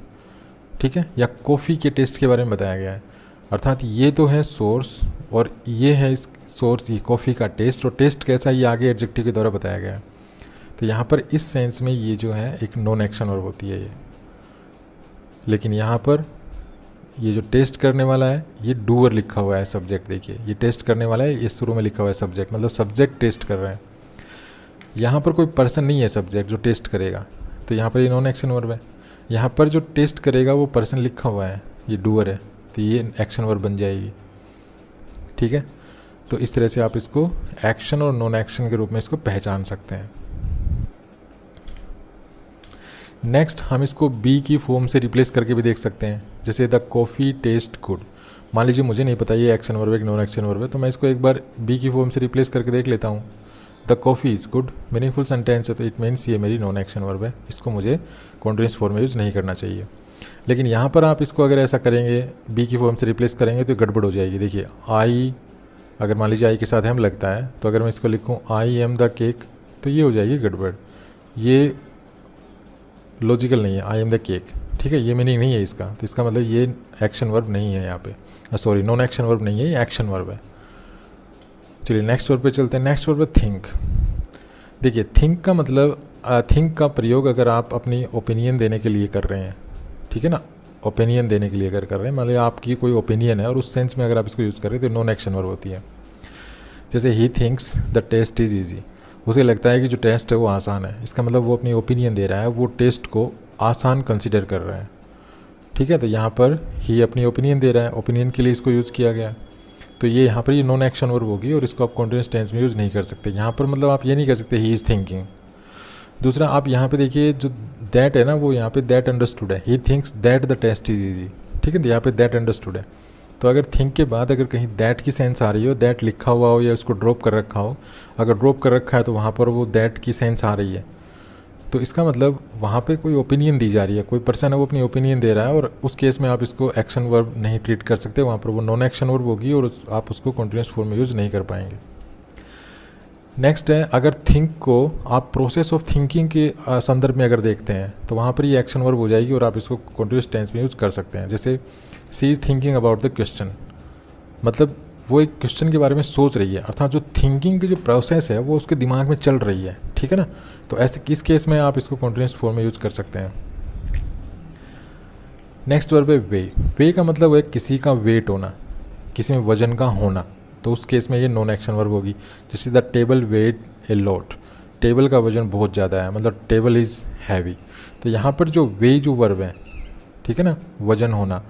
ठीक है, या कॉफ़ी के टेस्ट के बारे में बताया गया है। अर्थात ये तो है सोर्स और ये है इस सोर्स, ये कॉफ़ी का टेस्ट, और टेस्ट कैसा ये आगे एडजेक्टिव के द्वारा बताया गया है। तो यहाँ पर इस सेंस में ये जो है एक नॉन एक्शन वर्ब होती है ये। लेकिन यहाँ पर ये जो टेस्ट करने वाला है ये डूअर लिखा हुआ है, सब्जेक्ट देखिए, ये टेस्ट करने वाला है, ये शुरू में लिखा हुआ है सब्जेक्ट, मतलब सब्जेक्ट टेस्ट कर रहा है। यहाँ पर कोई पर्सन नहीं है सब्जेक्ट जो टेस्ट करेगा, तो यहाँ पर ये नॉन एक्शन वर्ब है। यहाँ पर जो टेस्ट करेगा वो पर्सन लिखा हुआ है, ये डूअर है, तो ये एक्शन वर्ब बन जाएगी, ठीक है। तो इस तरह से आप इसको एक्शन और नॉन एक्शन के रूप में इसको पहचान सकते हैं। नेक्स्ट हम इसको बी की फॉर्म से रिप्लेस करके भी देख सकते हैं। जैसे द कॉफ़ी टेस्ट गुड, मान लीजिए मुझे नहीं पता ये एक्शन वर्ब है कि नॉन एक्शन वर्ब है, तो मैं इसको एक बार बी की फॉर्म से रिप्लेस करके देख लेता हूँ। The coffee is good, meaningful sentence है, तो इट मीन्स ये मेरी नॉन एक्शन वर्ब है, इसको मुझे कॉन्टिन्यूस फॉर्म में यूज़ नहीं करना चाहिए। लेकिन यहाँ पर आप इसको अगर ऐसा करेंगे, बी की फॉर्म से रिप्लेस करेंगे तो गड़बड़ हो जाएगी। देखिए आई, अगर मान लीजिए आई के साथ एम लगता है, तो अगर मैं इसको लिखूँ आई एम द केक, तो ये हो जाएगी गड़बड़, ये लॉजिकल नहीं है, आई एम द केक, ठीक है, ये मीनिंग नहीं है इसका। तो इसका मतलब ये एक्शन वर्ब नहीं है यहाँ पे, सॉरी नॉन एक्शन वर्ब नहीं है, ये एक्शन वर्ब है। चलिए नेक्स्ट वर्ब पे चलते हैं। नेक्स्ट वर्ब है थिंक। देखिए थिंक का मतलब, थिंक का प्रयोग अगर आप अपनी ओपिनियन देने के लिए कर रहे हैं, ठीक है ना, ओपिनियन देने के लिए अगर कर रहे हैं, मतलब आपकी कोई ओपिनियन है और उस सेंस में अगर आप इसको यूज़ कर रहे हैं तो नॉन एक्शन वर्ब होती है। जैसे he thinks the test is easy, उसे लगता है कि जो टेस्ट है वो आसान है, इसका मतलब वो अपनी ओपिनियन दे रहा है, वो टेस्ट को आसान कंसिडर कर रहा है, ठीक है। तो यहाँ पर ही अपनी ओपिनियन दे रहा है, ओपिनियन के लिए इसको यूज़ किया गया, तो ये यहाँ पर ये नॉन एक्शन वर्ब होगी और इसको आप कॉन्टिन्यूस टेंस में यूज़ नहीं कर सकते। यहाँ पर मतलब आप ये नहीं कर सकते ही इज़ थिंकिंग। दूसरा आप यहाँ पे देखिए जो दैट है ना, वो यहाँ पे दैट अंडरस्टूड है, he thinks that the test is easy, ठीक है, तो यहाँ पे दैट अंडरस्टूड है। तो अगर थिंक के बाद अगर कहीं दैट की सेंस आ रही हो, दैट लिखा हुआ हो या उसको ड्रॉप कर रखा हो, अगर ड्रॉप कर रखा है तो वहाँ पर वो दैट की सेंस आ रही है, तो इसका मतलब वहाँ पे कोई ओपिनियन दी जा रही है, कोई पर्सन है वो अपनी ओपिनियन दे रहा है, और उस केस में आप इसको एक्शन वर्ब नहीं ट्रीट कर सकते, वहाँ पर वो नॉन एक्शन वर्ब होगी और आप उसको कॉन्टिन्यूस फॉर्म में यूज़ नहीं कर पाएंगे। नेक्स्ट है, अगर थिंक को आप प्रोसेस ऑफ थिंकिंग के संदर्भ में अगर देखते हैं तो वहाँ पर ये एक्शन वर्ब हो जाएगी और आप इसको कॉन्टिन्यूस टेंस में यूज़ कर सकते हैं। जैसे she is thinking about the question, मतलब वो एक क्वेश्चन के बारे में सोच रही है, अर्थात जो थिंकिंग की जो प्रोसेस है वो उसके दिमाग में चल रही है, ठीक है ना। तो ऐसे किस केस में आप इसको कॉन्टिन्यूस फॉर्म में यूज़ कर सकते हैं। नेक्स्ट वर्ब है वे। वे का मतलब है किसी का वेट होना, किसी में वजन का होना, तो उस केस में ये नॉन एक्शन वर्ब होगी। जैसे the table weigh a lot, table का वजन बहुत ज़्यादा है, मतलब टेबल इज़ हैवी। तो यहाँ पर जो वे जो वर्ब है, ठीक है ना, वजन होना,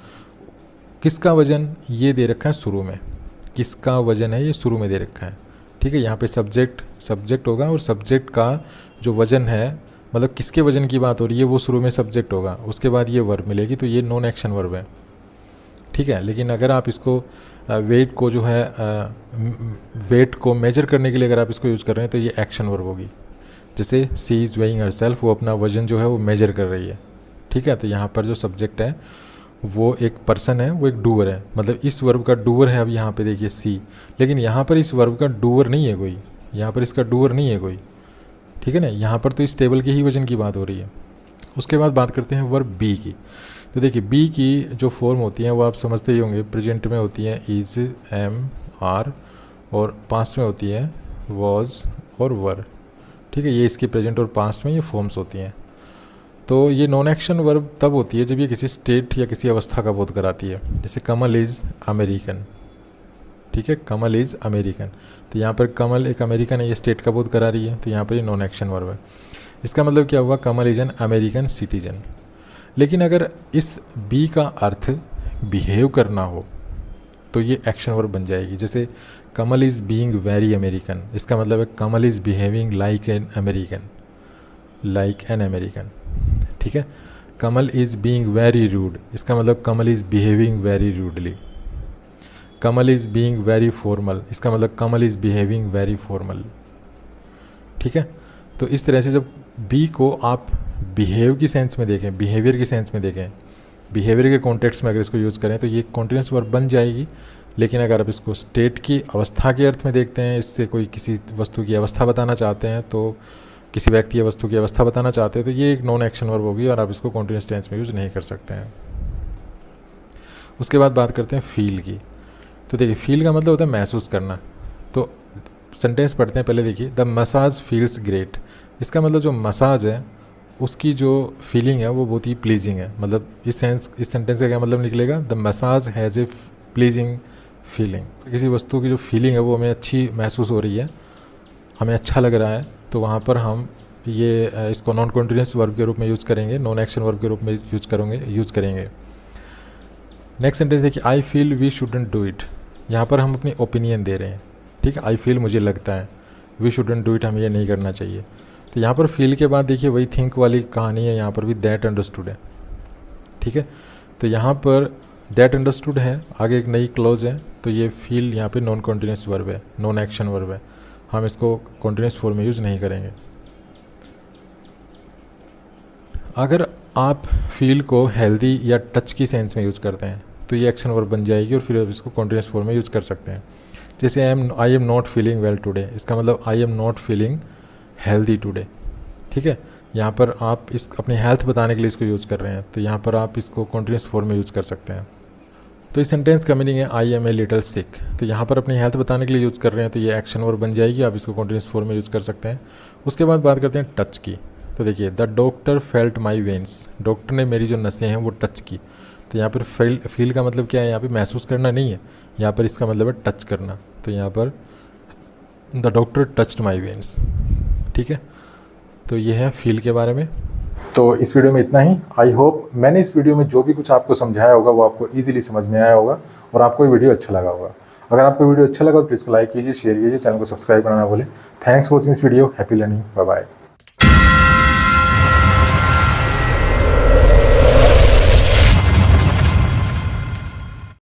किसका वजन ये दे रखा है शुरू में, किसका वजन है ये शुरू में दे रखा है, ठीक है। यहाँ पे सब्जेक्ट होगा और सब्जेक्ट का जो वजन है मतलब किसके वजन की बात हो रही है वो शुरू में सब्जेक्ट होगा, उसके बाद ये वर्ब मिलेगी, तो ये नॉन एक्शन वर्ब है, ठीक है। लेकिन अगर आप इसको वेट को जो है वेट को मेजर करने के लिए अगर आप इसको यूज़ कर रहे हैं तो ये एक्शन वर्ब होगी। जैसे सी इज़ वेइंग हरसेल्फ, वो अपना वजन जो है वो मेजर कर रही है, ठीक है। तो यहाँ पर जो सब्जेक्ट है वो एक पर्सन है, वो एक डूअर है, मतलब इस वर्ब का डूअर है। अब यहाँ पे देखिए सी, लेकिन यहाँ पर इस वर्ब का डूअर नहीं है कोई, यहाँ पर इसका डूअर नहीं है कोई, ठीक है ना। यहाँ पर तो इस टेबल के ही वजन की बात हो रही है। उसके बाद बात करते हैं वर्ब बी की। तो देखिए बी की जो फॉर्म होती हैं वो आप समझते ही होंगे, प्रेजेंट में होती हैं इज़, एम, आर, और पास्ट में होती है वॉज और वर, ठीक है। ये इसकी प्रेजेंट और पास्ट में ये फॉर्म्स होती हैं। तो ये नॉन एक्शन वर्ब तब होती है जब ये किसी स्टेट या किसी अवस्था का बोध कराती है। जैसे कमल इज़ अमेरिकन, ठीक है, कमल इज़ अमेरिकन। तो यहाँ पर कमल एक अमेरिकन है, ये स्टेट का बोध करा रही है, तो यहाँ पर ये नॉन एक्शन वर्ब है। इसका मतलब क्या हुआ, कमल इज़ एन अमेरिकन सिटीजन। लेकिन अगर इस बी का अर्थ बिहेव करना हो तो ये एक्शन वर्ब बन जाएगी। जैसे Kamal is being very American, इसका मतलब है Kamal is behaving like an American, like an American, ठीक है। Kamal is being very rude, इसका मतलब Kamal is behaving very rudely. Kamal is being very formal, इसका मतलब Kamal is behaving very formal, ठीक है। तो इस तरह से जब बी को आप बिहेव की सेंस में देखें, बिहेवियर की सेंस में देखें, बिहेवियर के कॉन्टेक्स्ट में अगर इसको यूज़ करें तो ये कॉन्टिन्यूस वर्ब बन जाएगी। लेकिन अगर आप इसको स्टेट की अवस्था के अर्थ में देखते हैं, इससे कोई किसी वस्तु की अवस्था बताना चाहते हैं, तो किसी व्यक्ति या वस्तु की अवस्था बताना चाहते हैं, तो ये एक नॉन एक्शन वर्ब होगी और आप इसको कॉन्टिन्यूस टेंस में यूज़ नहीं कर सकते हैं। उसके बाद बात करते हैं फील की। तो देखिए फील का मतलब होता है महसूस करना। तो सेंटेंस पढ़ते हैं पहले, देखिए द मसाज फील्स ग्रेट, इसका मतलब जो मसाज है उसकी जो फीलिंग है वो बहुत ही प्लीजिंग है। मतलब इस सेंटेंस का क्या मतलब निकलेगा, the massage has a pleasing feeling. किसी वस्तु की जो फीलिंग है वो हमें अच्छी महसूस हो रही है, हमें अच्छा लग रहा है, तो वहाँ पर हम ये इसको नॉन कॉन्टिन्यूस वर्ब के रूप में यूज़ करेंगे, नॉन एक्शन वर्ब के रूप में यूज़ करेंगे। नेक्स्ट सेंटेंस देखिए, I feel we shouldn't do it, यहाँ पर हम अपनी ओपिनियन दे रहे हैं, ठीक है। आई फील मुझे लगता है, वी शुडंट डू इट हमें ये नहीं करना चाहिए। तो यहाँ पर फील के बाद देखिए वही थिंक वाली कहानी है, यहाँ पर भी दैट अंडरस्टूड है, ठीक है। तो यहाँ पर दैट अंडरस्टूड है, आगे एक नई क्लॉज है, तो ये फील यहाँ पे नॉन कॉन्टिन्यूस वर्ब है, नॉन एक्शन वर्ब है, हम इसको कॉन्टिन्यूस फॉर्म में यूज़ नहीं करेंगे। अगर आप फील को हेल्दी या टच की सेंस में यूज़ करते हैं तो ये एक्शन वर्ब बन जाएगी और फिर आप इसको कॉन्टिन्यूस फॉर्म में यूज़ कर सकते हैं। जैसे I am not feeling well today, इसका मतलब I am not feeling healthy today, ठीक है। यहाँ पर आप इस अपनी हेल्थ बताने के लिए इसको यूज़ कर रहे हैं, तो यहाँ पर आप इसको कॉन्टिन्यूस फॉर्म में यूज़ कर सकते हैं। तो इस सेंटेंस का मीनिंग है आई एम ए लिटल सिक, तो यहाँ पर अपनी हेल्थ बताने के लिए यूज़ कर रहे हैं, तो ये एक्शन वर्ब बन जाएगी, आप इसको कॉन्टिन्यूस फॉर्म में यूज़ कर सकते हैं। उसके बाद बात करते हैं टच की। तो देखिए the doctor felt my veins, doctor ने मेरी जो नसें हैं वो टच की। तो यहाँ पर फील का मतलब क्या है, यहाँ पे महसूस करना नहीं है, यहाँ पर इसका मतलब है टच करना। तो यहाँ पर the doctor touched my veins, ठीक है। तो ये है फील के बारे में। तो इस वीडियो में इतना ही। आई होप मैंने इस वीडियो में जो भी कुछ आपको समझाया होगा वो आपको इजीली समझ में आया होगा और आपको ये वीडियो अच्छा लगा होगा। अगर आपको वीडियो अच्छा लगा तो प्लीज़ लाइक कीजिए, शेयर कीजिए, चैनल को सब्सक्राइब करना ना भूलें। Thanks for watching this video. Happy learning, bye bye.